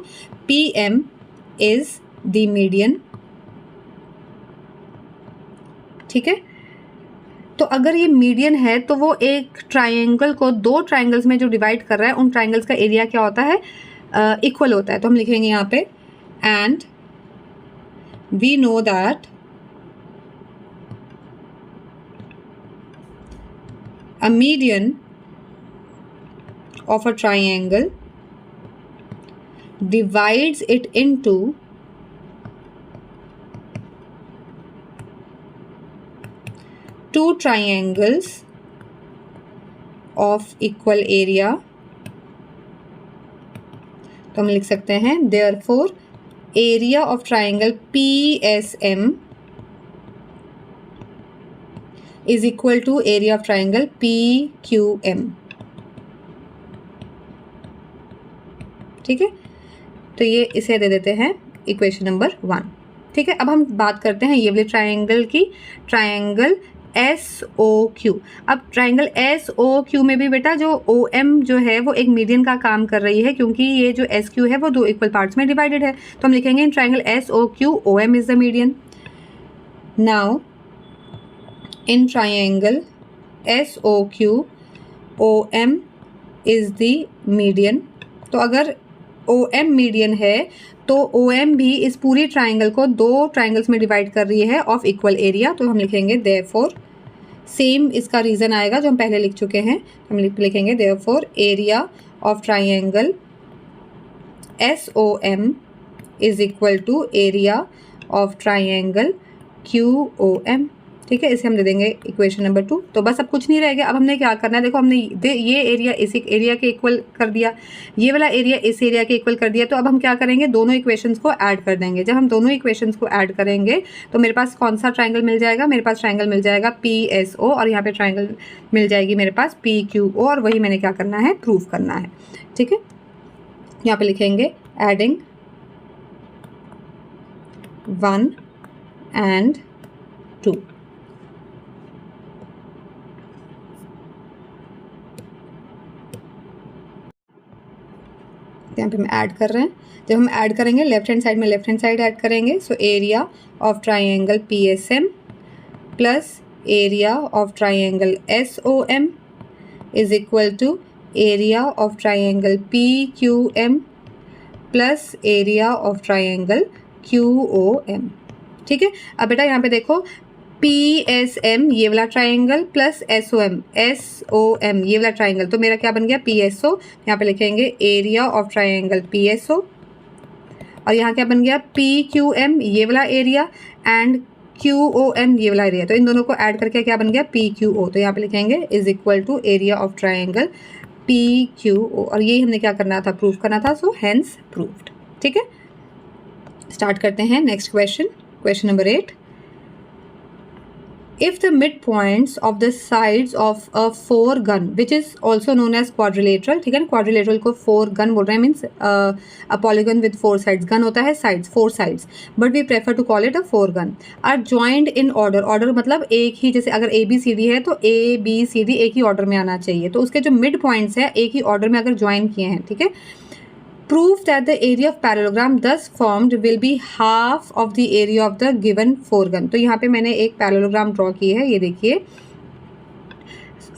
PM is the median, ठीक है। तो अगर ये मीडियन है तो वो एक ट्राइंगल को दो ट्राइंगल्स में जो डिवाइड कर रहा है, उन ट्राइंगल्स का एरिया क्या होता है, इक्वल होता है। तो हम लिखेंगे यहाँ पे and we know that a median of a triangle divides it into two triangles of equal area। तो हम लिख सकते हैं therefore area of triangle PSM is equal to area of triangle PQM, ठीक है। तो ये इसे दे देते हैं इक्वेशन नंबर 1, ठीक है। अब हम बात करते हैं ये वाले ट्राइंगल की, ट्राइंगल SOQ। अब ट्राइंगल SOQ में भी बेटा जो OM जो है वो एक मीडियन का काम कर रही है, क्योंकि ये जो SQ है वो दो इक्वल पार्ट्स में डिवाइडेड है। तो हम लिखेंगे in triangle SOQ OM is the median. Now in triangle SOQ OM is the median. तो अगर OM मीडियन है तो OM भी इस पूरी ट्राइंगल को दो ट्राइंगल्स में डिवाइड कर रही है ऑफ इक्वल एरिया। तो हम लिखेंगे देयरफॉर, सेम इसका रीज़न आएगा जो हम पहले लिख चुके हैं। हम लिखेंगे therefore area of triangle SOM is equal to area of triangle QOM, ठीक है, इसे हम दे देंगे इक्वेशन नंबर 2। तो बस अब कुछ नहीं रह गया। अब हमने क्या करना है, देखो हमने ये एरिया इस एरिया के इक्वल कर दिया, ये वाला एरिया इस एरिया के इक्वल कर दिया। तो अब हम क्या करेंगे, दोनों इक्वेशंस को ऐड कर देंगे। जब हम दोनों इक्वेशंस को ऐड करेंगे तो मेरे पास कौन सा ट्राइंगल मिल जाएगा, मेरे पास ट्राइंगल मिल जाएगा PSO, और यहाँ पे ट्राइंगल मिल जाएगी मेरे पास PQO, और वही मैंने क्या करना है, प्रूव करना है। ठीक है, यहाँ पे लिखेंगे एडिंग 1 and 2। यहाँ पे हम ऐड कर रहे हैं। जब हम ऐड करेंगे लेफ्ट हैंड साइड में लेफ्ट हैंड साइड ऐड करेंगे। So area of triangle PSM plus area of triangle SOM is equal to area of triangle PQM plus area of triangle QOM। ठीक है, अब बेटा यहाँ पे देखो PSM ये वाला ट्राइंगल प्लस SOM ये वाला ट्राइंगल, तो मेरा क्या बन गया, PSO। यहाँ पे लिखेंगे एरिया ऑफ ट्राइंगल PSO, और यहाँ क्या बन गया, PQM ये वाला एरिया एंड QOM ये वाला एरिया। तो इन दोनों को ऐड करके क्या बन गया, PQO। तो यहाँ पे लिखेंगे is equal to area of triangle PQO, और यही हमने क्या करना था, प्रूव करना था। So hence proved. ठीक है, स्टार्ट करते हैं next question. Question number 8, if the midpoints of the sides of a four-gun which is also known as quadrilateral, ठीक है ना, quadrilateral को four-gun बोल रहे हैं, means a polygon with four sides, gun होता है sides, four sides, but we prefer to call it a four-gun, are joined in order, order मतलब एक ही, जैसे अगर ABCD है तो ABCD एक ही ऑर्डर में आना चाहिए, तो उसके जो मिड पॉइंट्स है एक ही ऑर्डर में अगर ज्वाइन किए हैं। ठीक है, prove that the area of parallelogram thus formed will be half of the area of the given four-gun। तो यहाँ पे मैंने एक पैरेललोग्राम ड्रॉ की है, ये देखिए,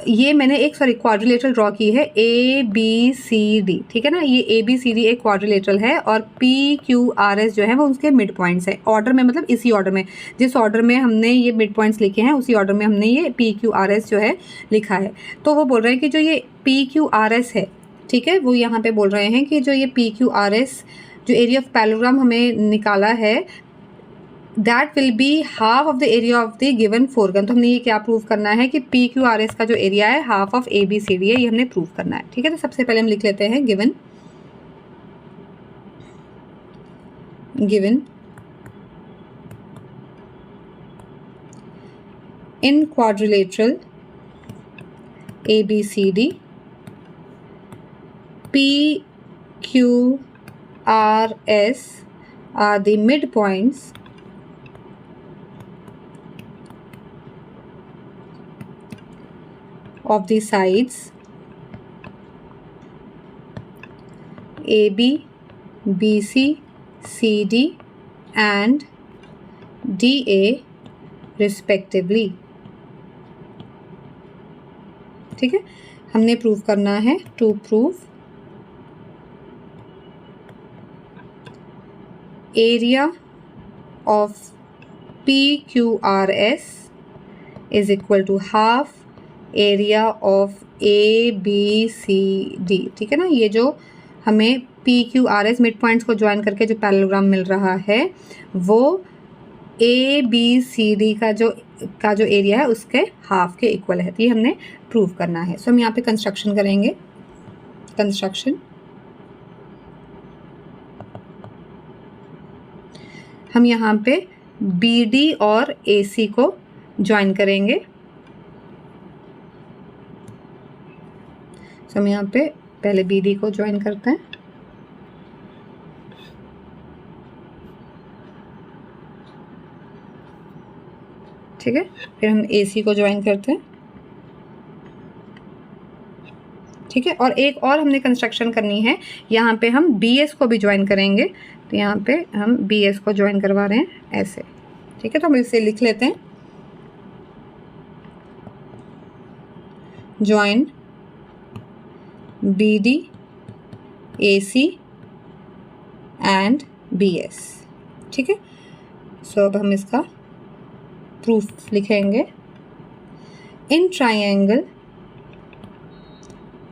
ये मैंने एक क्वाड्रिलेटरल ड्रॉ की है ABCD। ठीक है ना, ये ABCD एक क्वाड्रिलेटरल है, और PQRS जो है वो उसके मिड पॉइंट्स है, ऑर्डर में मतलब इसी ऑर्डर में, जिस ऑर्डर में हमने ये मिड पॉइंट्स लिखे हैं उसी ऑर्डर में हमने ये PQRS जो है लिखा है। तो वो बोल रहे हैं कि जो ये PQRS है, ठीक है, वो यहाँ पे बोल रहे हैं कि जो ये PQRS जो एरिया ऑफ पैरेललोग्राम हमें निकाला है, that will be half of the area of the given फोरगन। तो हमने ये क्या प्रूव करना है कि PQRS का जो एरिया है हाफ ऑफ ABCD है, ये हमने प्रूव करना है। ठीक है, तो सबसे पहले हम लिख लेते हैं given in quadrilateral ABCD PQRS are the midpoints of the sides AB, BC, CD and DA respectively। ठीक है, हमने प्रूव करना है, to prove area of PQRS is equal to half area of ABCD। ठीक है ना, ये जो हमें PQRS मिड पॉइंट्स को ज्वाइन करके जो पैरेललोग्राम मिल रहा है वो ABCD का जो एरिया है उसके हाफ के इक्वल है। तो ये हमने प्रूव करना है। सो हम यहाँ पे कंस्ट्रक्शन करेंगे। कंस्ट्रक्शन, हम यहाँ पे BD और AC को ज्वाइन करेंगे। सो हम यहाँ पे पहले BD को ज्वाइन करते हैं, ठीक है, फिर हम AC को ज्वाइन करते हैं। ठीक है, और एक और हमने कंस्ट्रक्शन करनी है, यहाँ पे हम BS को भी ज्वाइन करेंगे। तो यहाँ पे हम BS को ज्वाइन करवा रहे हैं ऐसे। ठीक है, तो हम इसे लिख लेते हैं, join BD AC and BS। ठीक है, सो अब हम इसका प्रूफ लिखेंगे। इन ट्राइंगल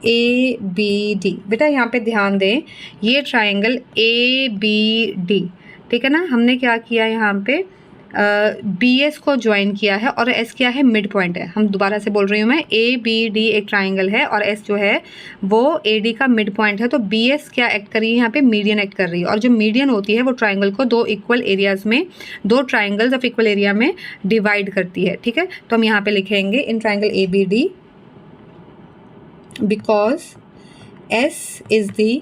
ABD, बेटा यहाँ पे ध्यान दें, ये ट्राइंगल ABD, ठीक है ना, हमने क्या किया यहाँ पे बी एस को ज्वाइन किया है और एस क्या है, मिड पॉइंट है। हम दोबारा से बोल रही हूँ मैं, ए बी डी एक ट्राइंगल है और एस जो है वो ए डी का मिड पॉइंट है। तो बी एस क्या एक्ट कर रही है यहाँ पे, मीडियन एक्ट कर रही है। और जो मीडियन होती है वो ट्राइंगल को दो इक्वल एरियाज में, दो ट्राइंगल्स ऑफ इक्वल एरिया में डिवाइड करती है। ठीक है, तो हम यहाँ पे लिखेंगे in triangle A B D, because S is the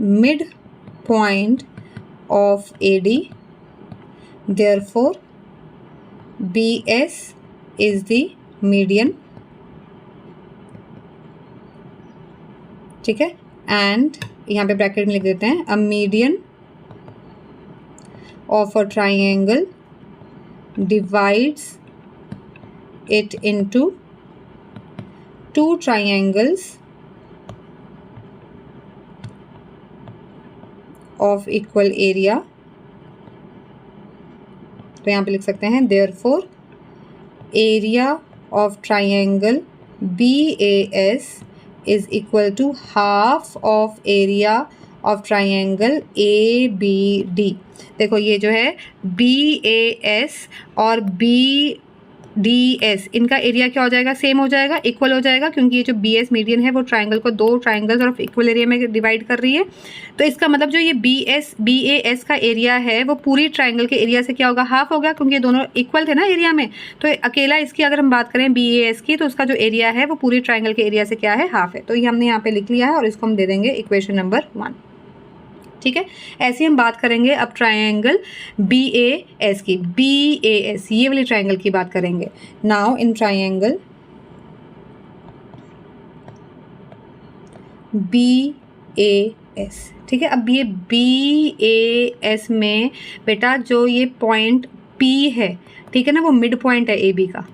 mid point of AD, therefore BS is the median। ठीक है, एंड यहाँ पे ब्रैकेट में लिख देते हैं a median of a triangle divides it into two triangles of equal area. तो यहाँ पे लिख सकते हैं therefore area of triangle BAS is equal to half of area of triangle ABD। देखो ये जो है BAS और BDS, इनका एरिया क्या हो जाएगा, सेम हो जाएगा, इक्वल हो जाएगा, क्योंकि ये जो BS मीडियन है वो ट्राइंगल को दो ट्राइंगल्स और इक्वल एरिया में डिवाइड कर रही है। तो इसका मतलब जो ये BAS का एरिया है वो पूरी ट्राइंगल के एरिया से क्या होगा, हाफ होगा, क्योंकि ये दोनों इक्वल थे ना एरिया में। तो अकेला इसकी अगर हम बात करें BAS की, तो उसका जो एरिया है वो पूरी ट्राइंगल के एरिया से क्या है, हाफ है। तो ये हमने यहाँ पे लिख लिया है और इसको हम दे देंगे इक्वेशन नंबर 1। ठीक है, ऐसे हम बात करेंगे अब ट्राइंगल BAS की। BAS ये वाली ट्राइंगल की बात करेंगे। नाउ इन ट्राइंगल BAS, ठीक है, अब ये BAS में बेटा जो ये पॉइंट P है, ठीक है ना, वो मिड पॉइंट है AB का।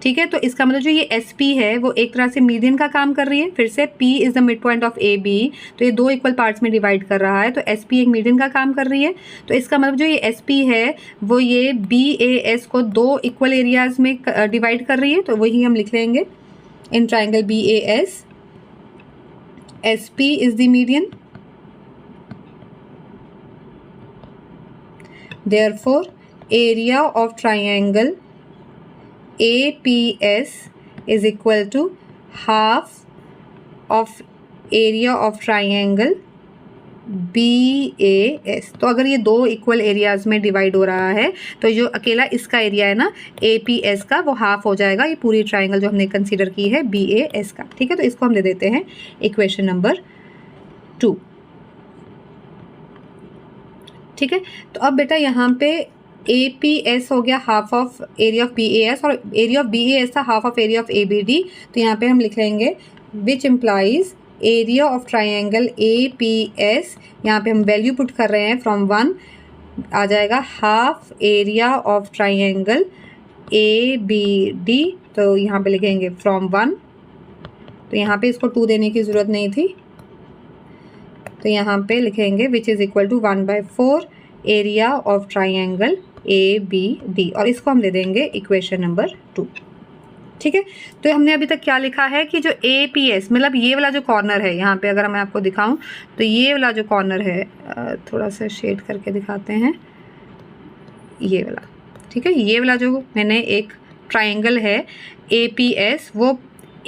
ठीक है, तो इसका मतलब जो ये SP है वो एक तरह से मीडियन का काम कर रही है। फिर से P is the mid point of AB, तो ये दो इक्वल पार्ट्स में डिवाइड कर रहा है, तो SP एक मीडियन का काम कर रही है। तो इसका मतलब जो ये SP है वो ये BAS को दो इक्वल एरियाज में डिवाइड कर रही है। तो वही हम लिख लेंगे in triangle BAS, SP is the median, therefore area of triangle APS is equal to half of area of triangle BAS। तो अगर ये दो इक्वल एरियाज में डिवाइड हो रहा है तो जो अकेला इसका एरिया है ना APS का, वो हाफ हो जाएगा ये पूरी ट्राइंगल जो हमने कंसीडर की है BAS का। ठीक है, तो इसको हम दे देते हैं इक्वेशन नंबर 2। ठीक है, तो अब बेटा यहाँ पे APS हो गया half of area of BAS और एरिया ऑफ BAS था half of area of ABD। तो यहाँ पे हम लिख लेंगे विच implies area of triangle APS, यहाँ पे हम वैल्यू पुट कर रहे हैं फ्रॉम 1, आ जाएगा half area of triangle ABD। तो यहाँ पे लिखेंगे फ्रॉम 1, तो यहाँ पे इसको 2 देने की ज़रूरत नहीं थी, तो यहाँ पे लिखेंगे which is equal to 1/4 area of triangle ABD, और इसको हम दे देंगे इक्वेशन नंबर 2। ठीक है, तो हमने अभी तक क्या लिखा है कि जो APS मतलब ये वाला जो कॉर्नर है, यहाँ पे अगर मैं आपको दिखाऊं तो ये वाला जो कॉर्नर है, थोड़ा सा शेड करके दिखाते हैं, ये वाला। ठीक है, ये वाला जो मैंने एक ट्राइंगल है APS, वो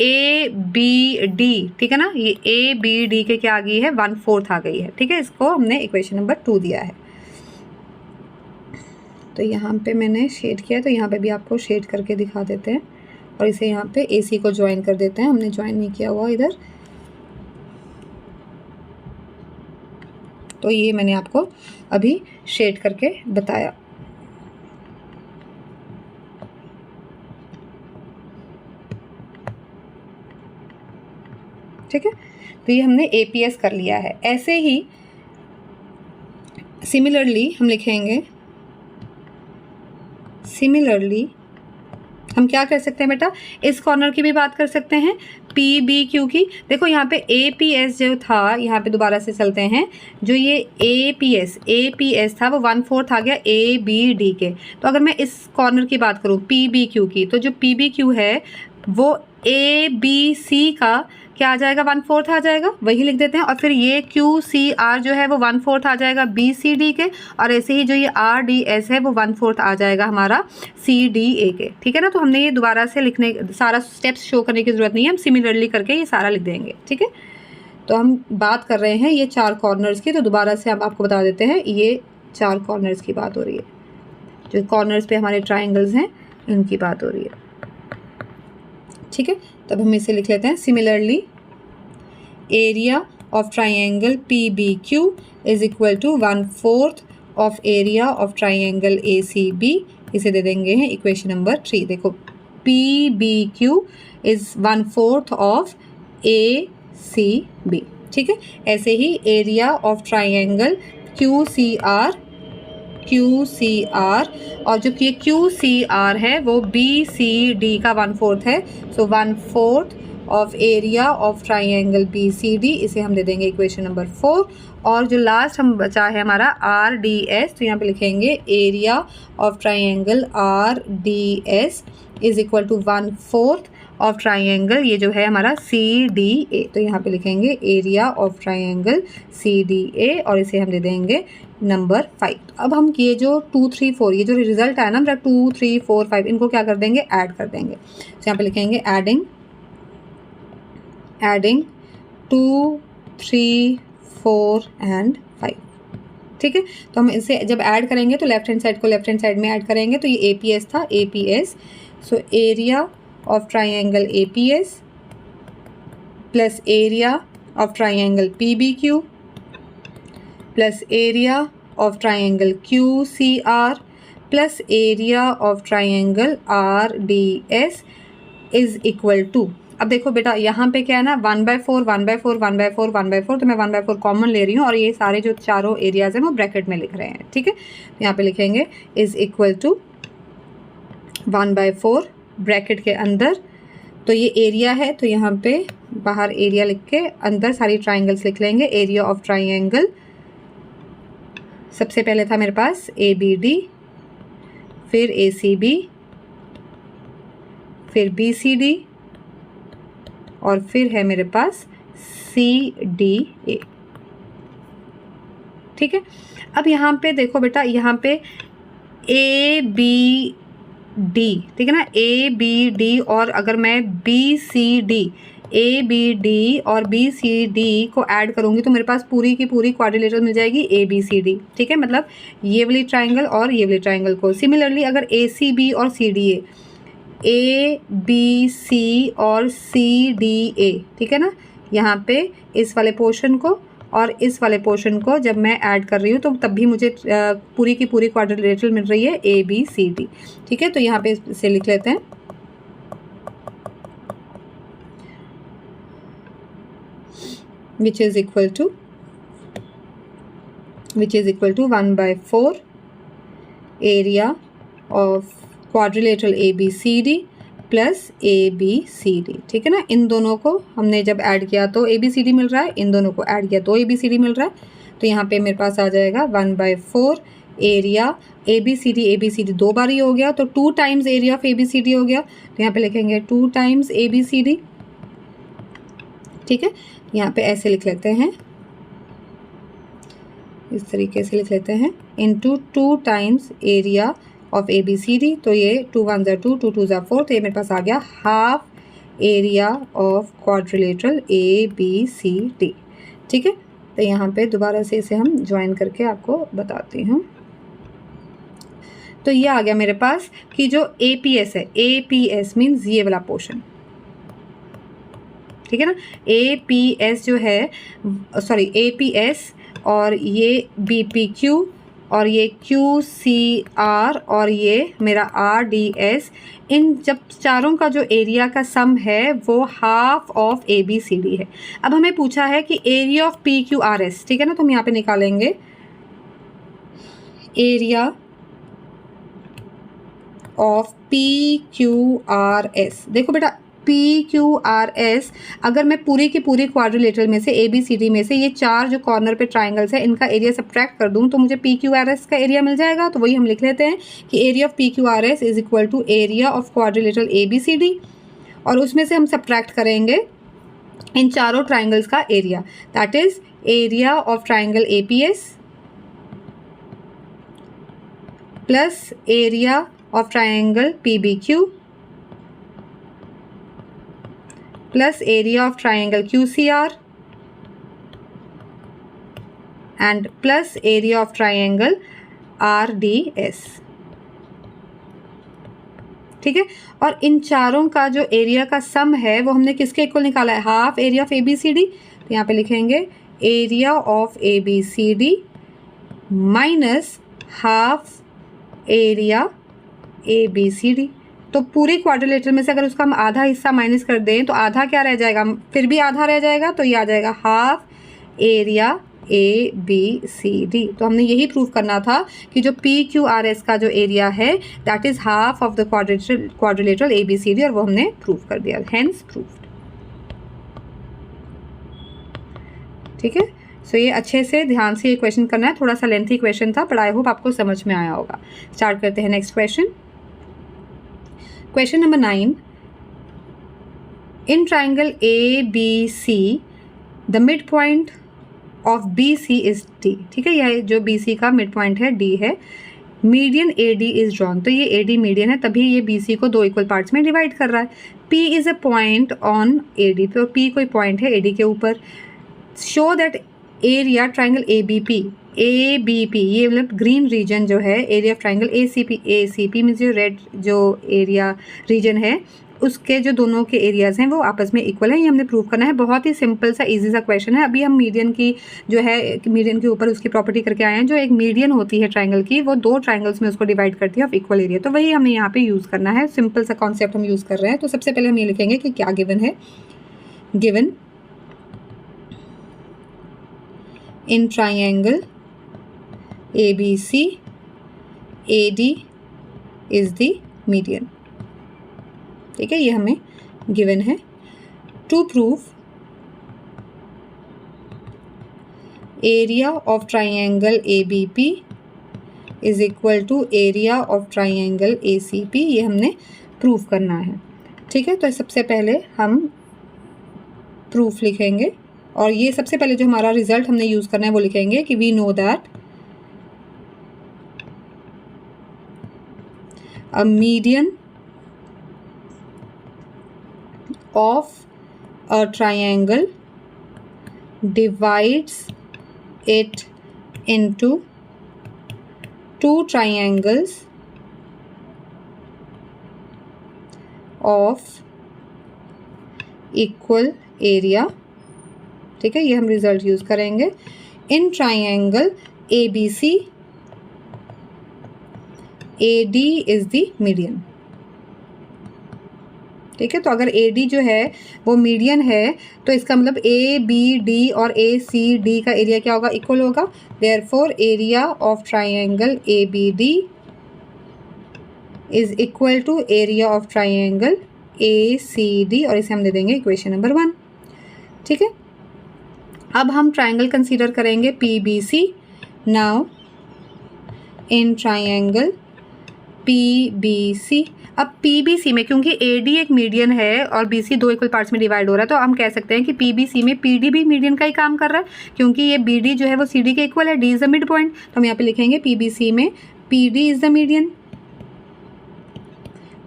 ABD, ठीक है ना, ये ABD के क्या आ गई है, 1/4 आ गई है। ठीक है, इसको हमने इक्वेशन नंबर 2 दिया है। तो यहाँ पे मैंने शेड किया, तो यहाँ पे भी आपको शेड करके दिखा देते हैं और इसे यहाँ पे AC को ज्वाइन कर देते हैं। हमने ज्वाइन नहीं किया हुआ इधर, तो ये मैंने आपको अभी शेड करके बताया। ठीक है, तो ये हमने APS कर लिया है। ऐसे ही सिमिलरली हम लिखेंगे, सिमिलरली हम क्या कर सकते हैं बेटा, इस कॉर्नर की भी बात कर सकते हैं PBQ की। देखो यहाँ पे APS जो था, यहाँ पे दोबारा से चलते हैं, जो ये APS था वो 1/4 आ गया ABD के। तो अगर मैं इस कॉर्नर की बात करूँ PBQ की, तो जो PBQ है वो ABC का क्या आ जाएगा, 1/4 आ जाएगा, वही लिख देते हैं। और फिर ये QCR जो है वो 1/4 आ जाएगा BCD के, और ऐसे ही जो ये RDS है वो 1/4 आ जाएगा हमारा CDA के। ठीक है ना, तो हमने ये दोबारा से लिखने, सारा स्टेप्स शो करने की ज़रूरत नहीं है, हम सिमिलरली करके ये सारा लिख देंगे। ठीक है, तो हम बात कर रहे हैं ये 4 कॉर्नर्स की, तो दोबारा से हम आपको बता देते हैं, ये 4 कॉर्नर्स की बात हो रही है, जो कॉर्नर्स पे हमारे ट्राइंगल्स हैं इनकी बात हो रही है। ठीक है, तब हम इसे लिख लेते हैं, similarly area of triangle PBQ is equal to 1/4 of area of triangle ACB। इसे दे देंगे हैं इक्वेशन नंबर 3। देखो PBQ इज 1/4 ऑफ ACB। ठीक है, ऐसे ही एरिया ऑफ ट्राइंगल QCR और जो कि QCR है वो BCD का 1/4 है, सो 1/4 of area of triangle BCD, इसे हम दे देंगे इक्वेशन नंबर 4। और जो लास्ट हम बचा है हमारा RDS, तो यहाँ पे लिखेंगे area of triangle RDS is equal to 1/4 of triangle, ये जो है हमारा CDA, तो यहाँ पे लिखेंगे एरिया ऑफ ट्राइंगल CDA और इसे हम दे देंगे नंबर 5। अब हम ये जो 2, 3, 4 ये जो रिजल्ट आया ना मेरा 2, 3, 4, 5, इनको क्या कर देंगे, ऐड कर देंगे। तो यहाँ पे लिखेंगे एडिंग 2, 3, 4 एंड 5। ठीक है, तो हम इसे जब ऐड करेंगे तो लेफ्ट हैंड साइड को लेफ्ट हैंड साइड में ऐड करेंगे, तो ये APS था, APS, so area of triangle APS plus area of triangle PBQ plus area of triangle QCR plus area of triangle RDS is equal to, अब देखो बेटा यहाँ पे क्या है ना, 1/4 1/4 1/4 1/4, तो मैं 1/4 कॉमन ले रही हूँ और ये सारे जो चारों एरियाज हैं वो ब्रैकेट में लिख रहे हैं। ठीक है, तो यहाँ पे लिखेंगे इज इक्वल टू 1/4 ब्रैकेट के अंदर, तो ये एरिया है, तो यहाँ पे बाहर एरिया लिख के अंदर सारी ट्राइंगल्स लिख लेंगे। एरिया ऑफ ट्राइंगल सबसे पहले था मेरे पास ABD, फिर ACB, फिर BCD और फिर है मेरे पास CDA। ठीक है, अब यहाँ पे देखो बेटा, यहाँ पे ABD, ठीक है ना, ABD और अगर मैं ABD और BCD को ऐड करूँगी तो मेरे पास पूरी की पूरी क्वाड्रिलेटरल मिल जाएगी ABCD। ठीक है, मतलब ये वाली ट्राइंगल और ये वाली ट्राइंगल को। सिमिलरली अगर ACB और CDA, ABC और CDA, ठीक है ना, यहाँ पे इस वाले पोर्शन को और इस वाले पोर्शन को जब मैं ऐड कर रही हूँ तो तब भी मुझे पूरी की पूरी क्वाड्रिलेटरल मिल रही है ABCD। ठीक है, तो यहाँ पे इसे लिख लेते हैं, which is equal to 1/4 area of quadrilateral ABCD plus ABCD। ठीक है ना, इन दोनों को हमने जब ऐड किया तो ABCD मिल रहा है, इन दोनों को ऐड किया तो ABCD मिल रहा है, तो यहाँ पे मेरे पास आ जाएगा 1/4 एरिया ABCD 2 बार ही हो गया, तो 2 टाइम्स एरिया ऑफ ABCD हो गया, तो यहाँ पे लिखेंगे 2 टाइम्स ABCD। ठीक है, यहाँ पे ऐसे लिख लेते हैं, इस तरीके से लिख लेते हैं, into 2 times area of ABCD, तो ये 2 1 ज़ा 2, 2 2 ज़ा 4, तो ये मेरे पास आ गया half area of quadrilateral ABCD। ठीक है, तो यहाँ पे दोबारा से इसे हम ज्वाइन करके आपको बताती हूँ। तो ये आ गया मेरे पास कि जो APS है, APS मीन्स ये वाला पोर्शन, ठीक है ना, APS जो है, सॉरी APS और ये BPQ और ये QCR और ये मेरा RDS, इन जब चारों का जो एरिया का सम है वो हाफ ऑफ ABCD है। अब हमें पूछा है कि एरिया ऑफ PQRS, ठीक है ना, तो हम यहाँ पे निकालेंगे एरिया ऑफ PQRS। देखो बेटा PQRS, अगर मैं पूरी की पूरी क्वाड्रिलेटरल में से ABCD में से ये 4 जो कॉर्नर पे ट्राइंगल्स है इनका एरिया सब्ट्रैक्ट कर दूं तो मुझे PQRS का एरिया मिल जाएगा। तो वही हम लिख लेते हैं कि area of PQRS is equal to area of quadrilateral ABCD, और उसमें से हम सब्ट्रैक्ट करेंगे इन चारों ट्राइंगल्स का area, that is area of triangle APS plus area of triangle PBQ plus area of triangle QCR and plus area of triangle RDS। ठीक है, और इन चारों का जो एरिया का सम है वो हमने किसके इक्वल निकाला है, हाफ एरिया ऑफ ABCD। तो यहाँ पे लिखेंगे area of ABCD minus half area ABCD। तो पूरे क्वाड्रिलेटरल में से अगर उसका हम आधा हिस्सा माइनस कर दें तो आधा क्या रह जाएगा, फिर भी आधा रह जाएगा, तो ये आ जाएगा हाफ एरिया ABCD। तो हमने यही प्रूव करना था कि जो PQRS का जो एरिया है that is half of the quadrilateral ABCD, और वो हमने प्रूव कर दिया, हेंस प्रूव्ड। ठीक है, सो ये अच्छे से ध्यान से ये क्वेश्चन करना है, थोड़ा सा लेंथी क्वेश्चन था बट आई होप आपको समझ में आया होगा। स्टार्ट करते हैं next question. Question number 9, in triangle ABC the mid point of BC is D। ठीक है, यह जो BC का मिड पॉइंट है D है। मीडियन AD इज ड्रॉन, तो ये AD मीडियन है, तभी ये BC को दो इक्वल पार्ट्स में डिवाइड कर रहा है। P is a point on AD, तो P कोई पॉइंट है AD के ऊपर। Show that area triangle ABP ये मतलब ग्रीन रीजन जो है, area of triangle ACP means जो रेड जो एरिया रीजन है उसके जो दोनों के एरियाज़ हैं वो आपस में इक्वल है। ये हमने प्रूव करना है, बहुत ही सिंपल सा इजी सा क्वेश्चन है। अभी हम मीडियन की जो है मीडियन के ऊपर उसकी प्रॉपर्टी करके आए हैं। जो एक मीडियन होती है ट्राइंगल की, वो दो ट्राइंगल्स में उसको डिवाइड करती है ऑफ इक्वल एरिया, तो वही हमें यहाँ पे यूज़ करना है। सिंपल सा कॉन्सेप्ट हम यूज़ कर रहे हैं। तो सबसे पहले हम ये लिखेंगे कि क्या गिवन है। Given in triangle ABC AD is the median. ठीक है, ये हमें गिवन है। To prove area of triangle ABP is equal to area of triangle ACP, ये हमने प्रूव करना है। ठीक है, तो सबसे पहले हम प्रूफ लिखेंगे, और ये सबसे पहले जो हमारा रिजल्ट हमने यूज करना है वो लिखेंगे कि we know that a median of a triangle divides it into two triangles of equal area। ठीक है, ये हम रिजल्ट यूज करेंगे। इन triangle ABC AD is the median. ठीक है, तो अगर AD जो है वो मीडियन है तो इसका मतलब ABD और ACD का एरिया क्या होगा, इक्वल होगा। Therefore area of triangle ABD is equal to area of triangle ACD, और इसे हम दे देंगे इक्वेशन नंबर 1। ठीक है, अब हम ट्राइंगल कंसीडर करेंगे PBC। Now in triangle PBC, अब PBC में क्योंकि AD एक मीडियन है और BC दो इक्वल पार्ट्स में डिवाइड हो रहा है, तो हम कह सकते हैं कि PBC में PD भी मीडियन का ही काम कर रहा है, क्योंकि ये BD जो है वो CD के इक्वल है, D is the mid point. तो हम यहाँ पे लिखेंगे PBC में PD इज द मीडियन।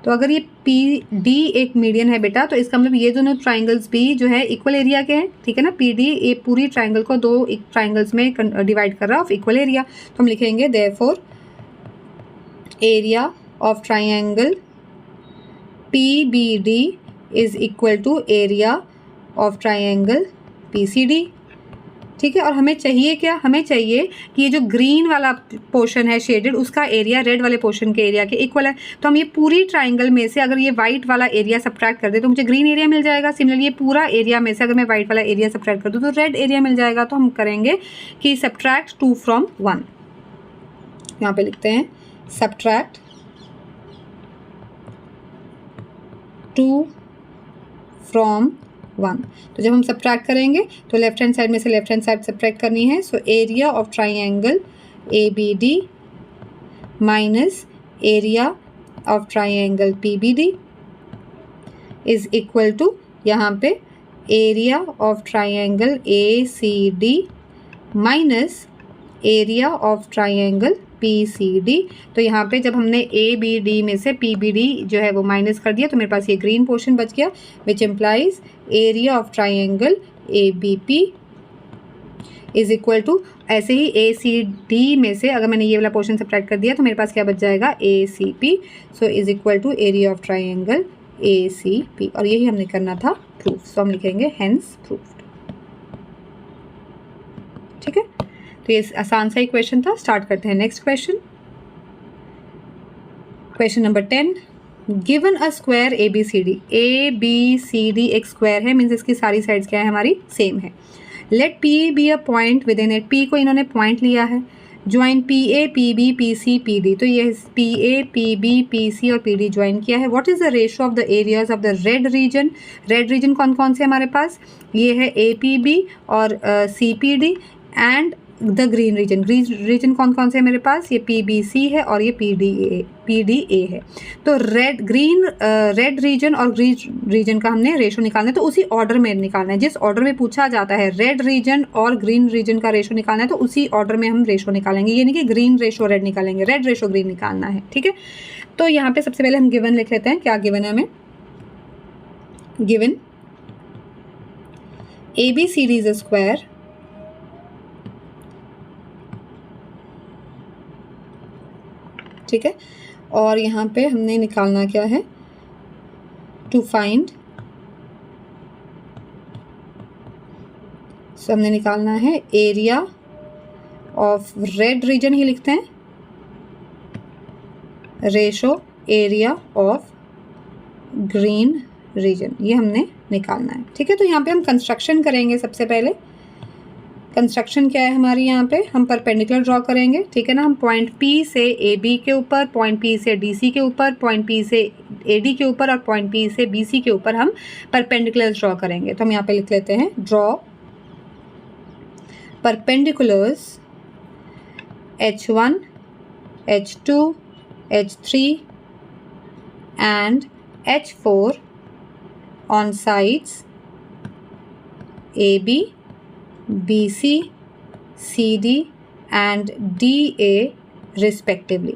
तो अगर ये PD एक मीडियन है बेटा, तो इसका मतलब ये दोनों ट्राइंगल्स भी जो है इक्वल एरिया के हैं। ठीक है ना, PD ये पूरी ट्राइंगल को दो ट्राइंगल्स में डिवाइड कर रहा है ऑफ इक्वल एरिया। तो हम लिखेंगे therefore area of triangle PBD is equal to area of triangle PCD। ठीक है, और हमें चाहिए क्या, हमें चाहिए कि ये जो ग्रीन वाला पोर्शन है शेडेड, उसका एरिया रेड वाले पोर्शन के एरिया के इक्वल है। तो हम ये पूरी ट्राइंगल में से अगर ये वाइट वाला एरिया सब्ट्रैक्ट कर दे तो मुझे ग्रीन एरिया मिल जाएगा। सिमिलरली ये पूरा एरिया में से अगर मैं वाइट वाला एरिया सब्ट्रैक्ट कर दूँ तो रेड एरिया मिल जाएगा। तो हम करेंगे कि सब्ट्रैक्ट 2 from 1। यहाँ पे लिखते हैं सब्ट्रैक्ट 2 from 1। तो जब हम सब्ट्रैक्ट करेंगे तो लेफ्ट हैंड साइड में से लेफ्ट हैंड साइड सब्ट्रैक्ट करनी है। So area of triangle ABD minus area of triangle PBD is equal to यहाँ पे area of triangle ACD minus area of triangle PCD। तो यहाँ पे जब हमने ABD में से PBD जो है वो माइनस कर दिया तो मेरे पास ये ग्रीन पोर्शन बच गया, which implies area of triangle ABP is equal to, ऐसे ही ACD में से अगर मैंने ये वाला पोर्शन सब्ट्रैक्ट कर दिया तो मेरे पास क्या बच जाएगा, ACP। So is equal to area of triangle ACP, और यही हमने करना था प्रूफ। सो हम लिखेंगे हेंस प्रूफ्ड। ठीक है, तो ये आसान सा ही क्वेश्चन था। स्टार्ट करते हैं next question. Question number 10, given a square ABCD। ABCD एक स्क्वायर है, मीन्स इसकी सारी साइड्स क्या है, हमारी सेम है। Let P be a point within it, P को इन्होंने पॉइंट लिया है। Join PA PB PC PD, तो ये PA PB PC और PD ज्वाइन किया है। What is the ratio of the areas of the red region. Red region कौन कौन से हमारे पास, ये है APB और CPD and the green region. Green region कौन कौन से है मेरे पास, ये PBC है और ये PDA है। तो रेड रीजन और ग्रीन रीजन का हमने रेशो निकालना है, तो उसी ऑर्डर में निकालना है। जिस ऑर्डर में पूछा जाता है रेड रीजन और ग्रीन रीजन का रेशो निकालना है तो उसी ऑर्डर में हम रेशो निकालेंगे, ये नहीं कि ग्रीन रेशो रेड निकालेंगे, रेड रेशो ग्रीन निकालना है। ठीक है, तो यहाँ पे सबसे पहले हम गिवन लिख लेते हैं। क्या गिवन है हमें, given ABCD is a square ठीक है, और यहाँ पे हमने निकालना क्या है, टू फाइंड, सो हमने निकालना है एरिया ऑफ रेड रीजन ही लिखते हैं, ratio area of green region, ये हमने निकालना है। ठीक है, तो यहाँ पे हम कंस्ट्रक्शन करेंगे। सबसे पहले कंस्ट्रक्शन क्या है हमारी, यहाँ पे हम परपेंडिकुलर ड्रॉ करेंगे। ठीक है ना, हम पॉइंट P से AB के ऊपर, पॉइंट P से DC के ऊपर, पॉइंट P से AD के ऊपर और पॉइंट P से BC के ऊपर हम परपेंडिकुलर ड्रॉ करेंगे। तो हम यहाँ पे लिख लेते हैं draw perpendiculars H1 H2 H3 and H4 on sides AB BC CD and DA respectively.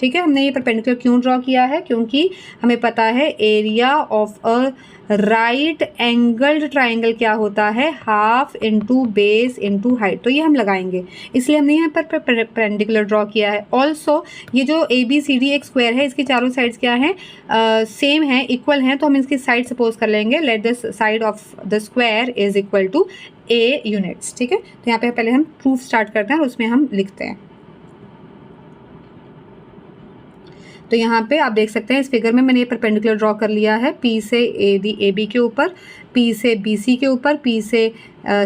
ठीक है, हमने ये परपेंडिकुलर क्यों ड्रॉ किया है, क्योंकि हमें पता है area of a right angled triangle क्या होता है, half into base into height. तो ये हम लगाएंगे, इसलिए हमने यहाँ पर परपेंडिकुलर ड्रॉ किया है। ऑल्सो ये जो ABCD एक स्क्वायर है, इसकी चारों साइड्स क्या हैं, सेम है, इक्वल हैं, तो हम इसकी साइड सपोज कर लेंगे, let the side of the square is equal to A units. ठीक है, तो यहाँ पे पहले हम प्रूफ स्टार्ट करते हैं और उसमें हम लिखते हैं। तो यहाँ पे आप देख सकते हैं इस फिगर में मैंने ये परपेंडिकुलर ड्रॉ कर लिया है, P से AB के ऊपर, P से BC के ऊपर, P से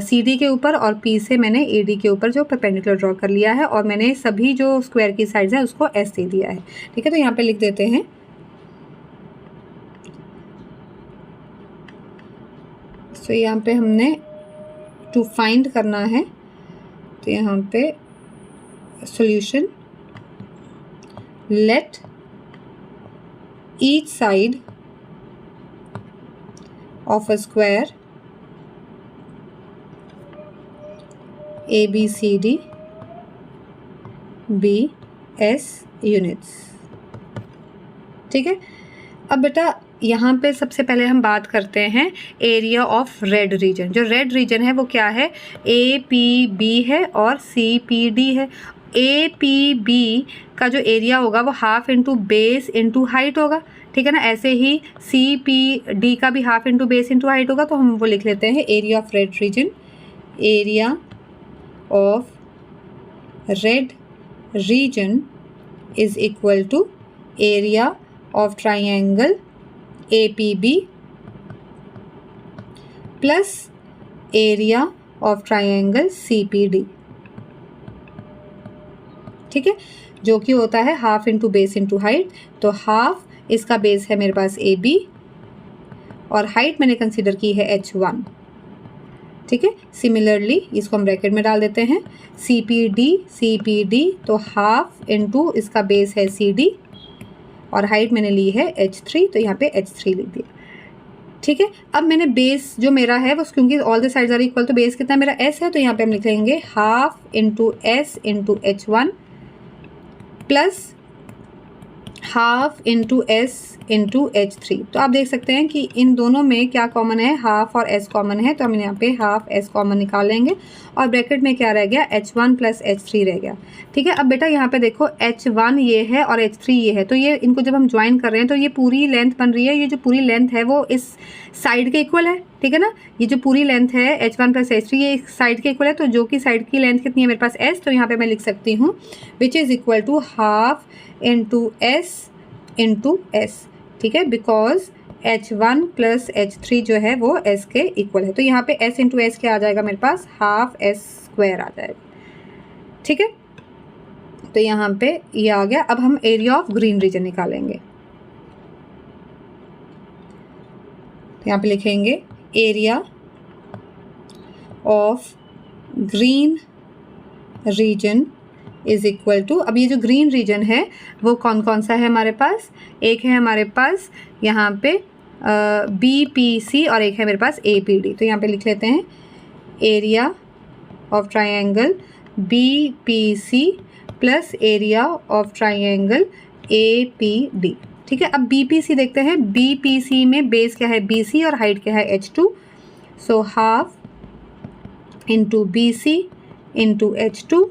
CD के ऊपर और P से मैंने AD के ऊपर जो परपेंडिकुलर ड्रॉ कर लिया है, और मैंने सभी जो स्क्वायर की साइड्स हैं उसको S दे दिया है। ठीक है, तो यहाँ पे लिख देते हैं तो यहाँ पे हमने टू फाइंड करना है, तो यहाँ पे solution, let each side of a square ABCD be S units। ठीक है, अब बेटा यहाँ पे सबसे पहले हम बात करते हैं एरिया ऑफ रेड रीजन। जो रेड रीजन है वो क्या है, APB है और CPD है। APB का जो एरिया होगा वो half into base into height होगा। ठीक है ना, ऐसे ही CPD का भी half into base into height होगा। तो हम वो लिख लेते हैं area of red region, area of red region is equal to area of triangle APB plus area of triangle CPD। ठीक है, जो कि होता है half into base into height. तो हाफ, इसका बेस है मेरे पास AB और हाइट मैंने कंसीडर की है H1। ठीक है, सिमिलरली इसको हम ब्रैकेट में डाल देते हैं, CPD तो हाफ इंटू इसका बेस है CD और हाइट मैंने ली है H3, तो यहाँ पे H3 लिख दिया। ठीक है। अब मैंने बेस जो मेरा है वो, क्योंकि all the sides are equal, तो बेस कितना मेरा s है, तो यहाँ पे हम लिख लेंगे half into S into h1 plus half into S into h3। तो आप देख सकते हैं कि इन दोनों में क्या कॉमन है, हाफ और s कॉमन है, तो हम यहाँ पे हाफ s कॉमन निकालेंगे और ब्रैकेट में क्या रह गया, h1 प्लस h3 रह गया। ठीक है। अब बेटा यहाँ पे देखो h1 ये है और h3 ये है, तो ये इनको जब हम ज्वाइन कर रहे हैं तो ये पूरी लेंथ बन रही है। ये जो पूरी लेंथ है वो इस साइड के इक्वल है, ठीक है ना। ये जो पूरी लेंथ है h1 प्लस h3 ये इस साइड के इक्वल है, तो जो कि साइड की लेंथ कितनी है मेरे पास s, तो यहाँ पे मैं लिख सकती हूँ which is equal to half into S into S. ठीक है, बिकॉज h1 प्लस h3 जो है वो s के इक्वल है, तो यहाँ पे s इंटू एस क्या आ जाएगा मेरे पास, हाफ s स्क्वायर आ जाएगा। ठीक है, तो यहाँ पे ये आ गया। अब हम एरिया ऑफ ग्रीन रीजन निकालेंगे, यहाँ पे लिखेंगे area of green region is equal to, अब ये जो ग्रीन रीजन है वो कौन कौन सा है हमारे पास, एक है हमारे पास यहाँ पे BPC और एक है मेरे पास APD। तो यहाँ पे लिख लेते हैं area of triangle BPC plus area of triangle APD। ठीक है, अब BPC देखते हैं। BPC में बेस क्या है BC और हाइट क्या है h2, so half into BC into h2।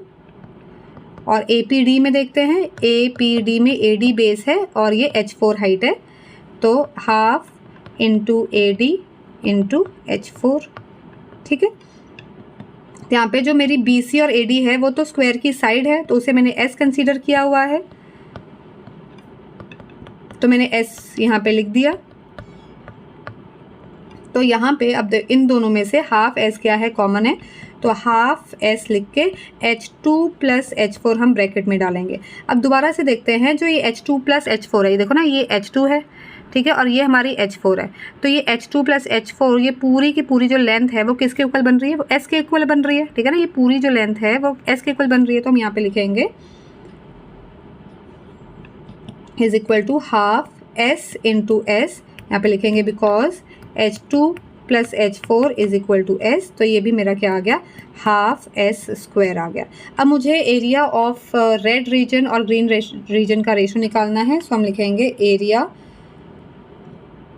और APD में देखते हैं, APD में AD बेस है और ये h4 हाइट है, तो half into AD into h4। ठीक है, यहाँ पे जो मेरी BC और AD है वो तो स्क्वायर की साइड है, तो उसे मैंने S कंसीडर किया हुआ है, तो मैंने S यहाँ पे लिख दिया। तो यहाँ पे अब इन दोनों में से हाफ s क्या है, कॉमन है, तो हाफ s लिख के h2 प्लस h4 हम ब्रैकेट में डालेंगे। अब दोबारा से देखते हैं, जो ये h2 प्लस h4 है, ये देखो ना, ये h2 है, ठीक है, और ये हमारी h4 है, तो ये h2 प्लस h4 ये पूरी की पूरी जो लेंथ है वो किसके इक्वल बन रही है, वो s के इक्वल बन रही है। ठीक है ना, ये पूरी जो लेंथ है वो s के इक्वल बन रही है, तो हम यहाँ पे लिखेंगे is equal to half s into S, यहाँ पे लिखेंगे because h2 plus h4 is equal to s, तो ये भी मेरा क्या आ गया, हाफ s स्क्वायर आ गया। अब मुझे एरिया ऑफ रेड रीजन और ग्रीन रीजन का रेशो निकालना है, सो हम लिखेंगे area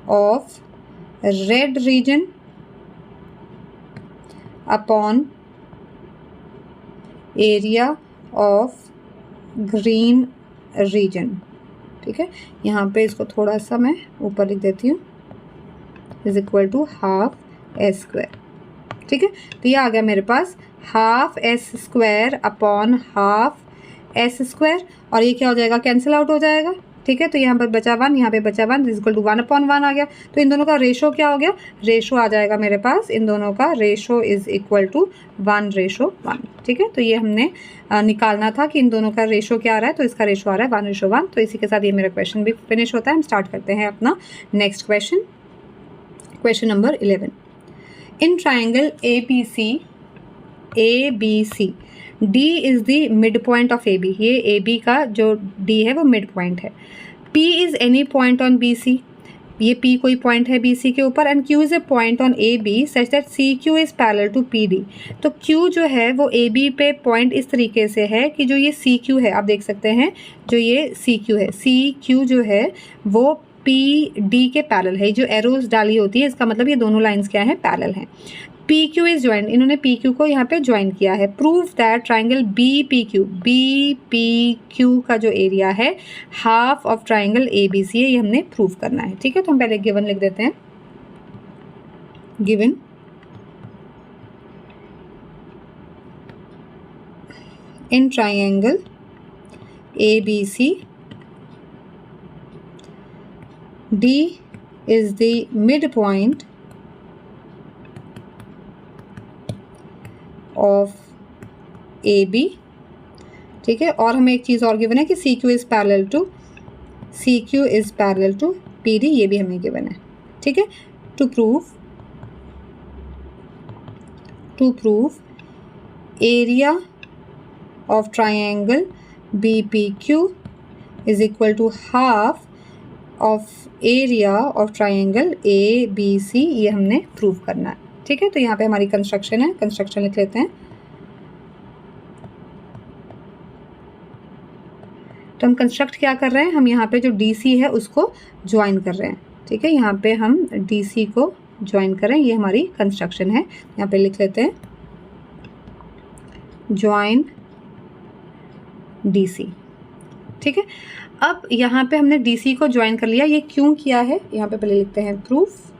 of red region upon area of green region. ठीक है, यहाँ पे इसको थोड़ा सा मैं ऊपर लिख देती हूँ, is equal to half s square. ठीक है, तो ये आ गया मेरे पास half s square upon half s square, और ये क्या हो जाएगा, कैंसिल आउट हो जाएगा। ठीक है, तो यहाँ पर बचा 1, यहाँ पे बचा 1, इज इक्वल टू 1/1 आ गया। तो इन दोनों का रेशो क्या हो गया, रेशो आ जाएगा मेरे पास, इन दोनों का रेशो इज इक्वल टू 1:1। ठीक है, तो ये हमने निकालना था कि इन दोनों का रेशो क्या आ रहा है, तो इसका रेशो आ रहा है 1:1। तो इसी के साथ ये मेरा क्वेश्चन भी फिनिश होता है। हम स्टार्ट करते हैं अपना next question, question number 11। In triangle ABC D is the mid point of AB, ये AB का जो D है वो मिड पॉइंट है। P is any point on BC, ये P कोई पॉइंट है BC के ऊपर, and Q is a point on AB such that CQ is parallel to PD। तो Q जो है वो AB पे पॉइंट इस तरीके से है कि जो ये CQ है, आप देख सकते हैं जो ये CQ है, CQ जो है वो PD के पैरेलल है। जो एरोज डाली होती है इसका मतलब ये दोनों लाइंस क्या है, पैरेलल हैं। PQ इज ज्वाइन, इन्होंने PQ को यहाँ पे ज्वाइन किया है। प्रूव दैट ट्राइंगल BPQ का जो एरिया है हाफ ऑफ ट्राइंगल ABC है, ये हमने प्रूव करना है। ठीक है, तो हम पहले गिवन लिख देते हैं, given in triangle ABC D is the midpoint of AB। ठीक है, और हमें एक चीज़ और गिवन है कि CQ is parallel to PD, ये भी हमें गिवन है। ठीक है, to prove area of triangle BPQ is equal to half of area of triangle ABC, ये हमने प्रूव करना है। ठीक है, तो यहाँ पे हमारी कंस्ट्रक्शन है, कंस्ट्रक्शन लिख लेते हैं। तो हम कंस्ट्रक्ट क्या कर रहे हैं, हम यहाँ पे जो DC है उसको ज्वाइन कर रहे हैं। ठीक है, यहाँ पे हम DC को ज्वाइन करें, ये हमारी कंस्ट्रक्शन है। यहाँ पे लिख लेते हैं ज्वाइन DC। ठीक है, अब यहाँ पे हमने DC को ज्वाइन कर लिया, ये क्यों किया है, यहाँ पे पहले लिखते हैं प्रूफ,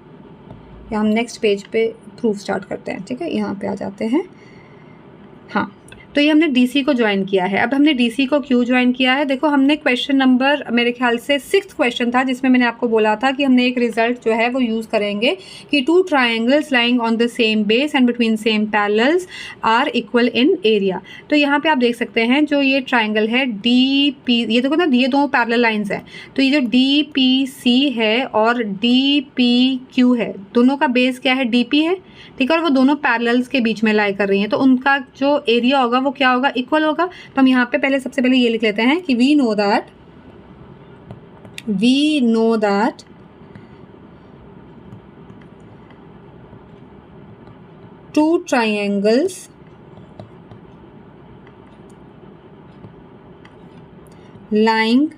या हम नेक्स्ट पेज पे प्रूफ स्टार्ट करते हैं। ठीक है, यहाँ पे आ जाते हैं। हाँ, तो ये हमने DC को ज्वाइन किया है। अब हमने DC को क्यों ज्वाइन किया है, देखो हमने क्वेश्चन नंबर मेरे ख्याल से 6th क्वेश्चन था, जिसमें मैंने आपको बोला था कि हमने एक रिजल्ट जो है वो यूज़ करेंगे कि 2 triangles lying on the same base and between same parallels are equal in area. तो यहाँ पे आप देख सकते हैं जो ये ट्राइंगल है DP, ये देखो ना, ये 2 पैरेलल लाइन्स हैं, तो ये जो DPC है और DPQ है, दोनों का बेस क्या है, DP है। ठीक है, और वो दोनों पैरेलल्स के बीच में लाई कर रही हैं, तो उनका जो एरिया होगा वो क्या होगा, इक्वल होगा। तो हम यहाँ पे पहले सबसे पहले ये लिख लेते हैं कि we know that two triangles lying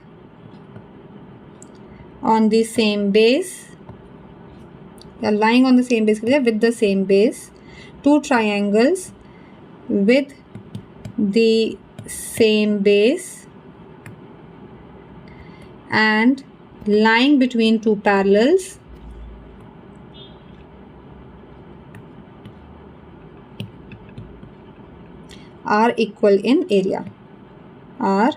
on the same base, या lying on the same base with the same base, 2 triangles with the same base and lying between 2 parallels are equal in area, are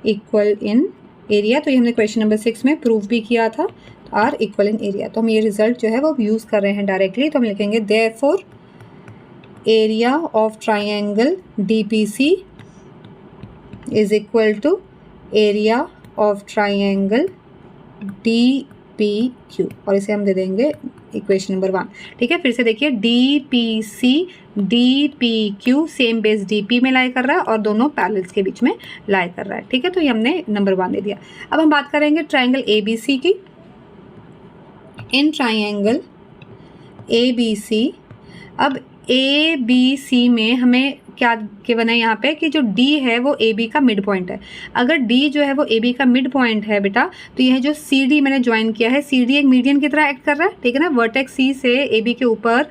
equal in area। तो ये हमने question number 6 में prove भी किया था, are equal in area. तो हम ये रिजल्ट जो है वो यूज़ कर रहे हैं डायरेक्टली, तो हम लिखेंगे therefore area of triangle DPC is equal to area of triangle DPQ, और इसे हम दे देंगे इक्वेशन नंबर 1। ठीक है, फिर से देखिए DPC DPQ same base DP में लाई कर रहा है और दोनों पैरेलल्स के बीच में लाई कर रहा है। ठीक है, तो ये हमने नंबर 1 दे दिया। अब हम बात करेंगे ट्राइंगल ABC की। इन ट्राइंगल ABC, अब ABC में हमें क्या गिवन है यहाँ पे कि जो D है वो AB का मिड पॉइंट है। अगर D जो है वो AB का मिड पॉइंट है बेटा, तो यह जो CD मैंने ज्वाइन किया है, CD एक मीडियन की तरह एक्ट कर रहा है। ठीक है ना, वर्टेक्स C से AB के ऊपर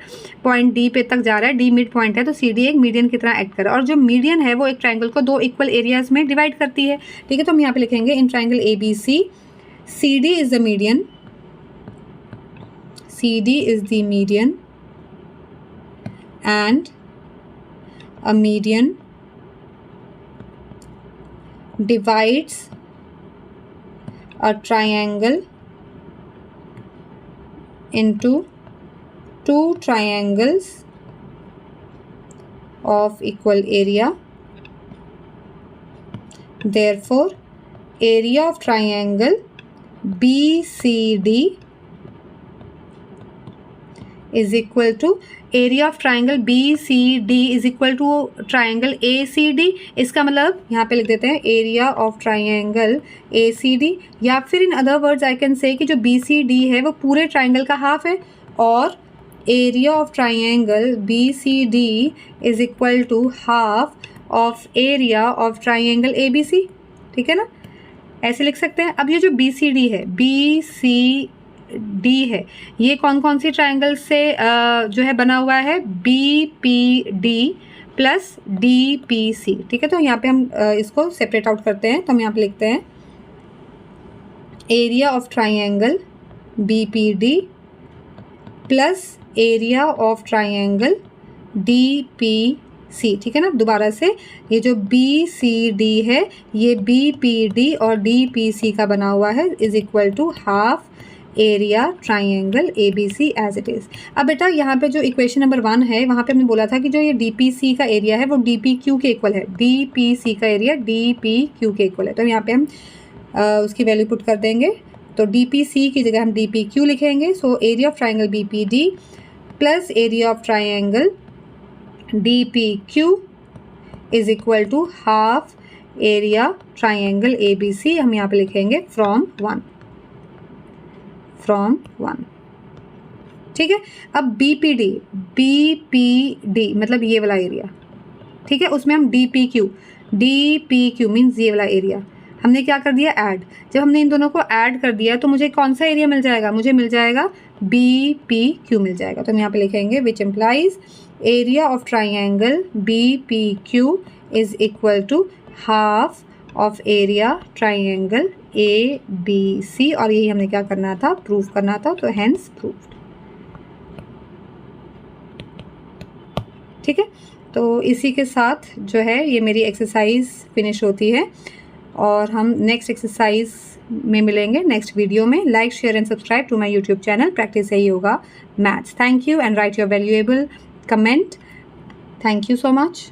पॉइंट D पे तक जा रहा है, D मिड पॉइंट है, तो CD एक मीडियन की तरह एक्ट कर रहा है। और जो मीडियन है वो एक ट्राइंगल को 2 इक्वल एरियाज में डिवाइड करती है। ठीक है, तो हम यहाँ पे लिखेंगे in triangle ABC CD is the median, CD is the median and a median divides a triangle into 2 triangles of equal area. Therefore, area of triangle BCD is equal to area of triangle BCD is equal to triangle ACD। इसका मतलब यहाँ पे लिख देते हैं area of triangle ACD, या फिर in other words I can say कि जो BCD है वो पूरे ट्राइंगल का हाफ है, और area of triangle BCD is equal to half of area of triangle ABC। ठीक है ना, ऐसे लिख सकते हैं। अब ये जो BCD है, BCD है, ये कौन कौन सी ट्राइंगल से जो है बना हुआ है, BPD प्लस DPC। ठीक है, तो यहाँ पे हम इसको सेपरेट आउट करते हैं, तो हम यहाँ पे लिखते हैं area of triangle BPD plus area of triangle DPC। ठीक है ना, दोबारा से ये जो BCD है ये BPD और DPC का बना हुआ है, is equal to half area triangle ABC as it is. अब बेटा यहाँ पे जो इक्वेशन नंबर 1 है वहाँ पे हमने बोला था कि जो ये DPC का एरिया है वो DPQ के इक्वल है, DPC का एरिया DPQ के इक्वल है। तो यहाँ पे हम उसकी वैल्यू पुट कर देंगे, तो DPC की जगह हम DPQ लिखेंगे। So area of triangle BPD plus area of triangle DPQ is equal to half area triangle ABC। हम यहाँ पे लिखेंगे फ्रॉम 1। फ्रॉम 1। ठीक है, अब BPD मतलब ये वाला एरिया, ठीक है, उसमें हम DPQ मीन्स ये वाला एरिया हमने क्या कर दिया, ऐड। जब हमने इन दोनों को ऐड कर दिया तो मुझे कौन सा एरिया मिल जाएगा, मुझे मिल जाएगा BPQ मिल जाएगा। तो हम यहाँ पे लिखेंगे which implies area of triangle BPQ is equal to half of area triangle ABC, और यही हमने क्या करना था, प्रूफ करना था, तो हेंस प्रूव्ड। ठीक है, तो इसी के साथ जो है ये मेरी एक्सरसाइज फिनिश होती है, और हम नेक्स्ट एक्सरसाइज में मिलेंगे नेक्स्ट वीडियो में। Like, share and subscribe to my YouTube channel practice सही होगा maths. Thank you and write your valuable comment. Thank you so much.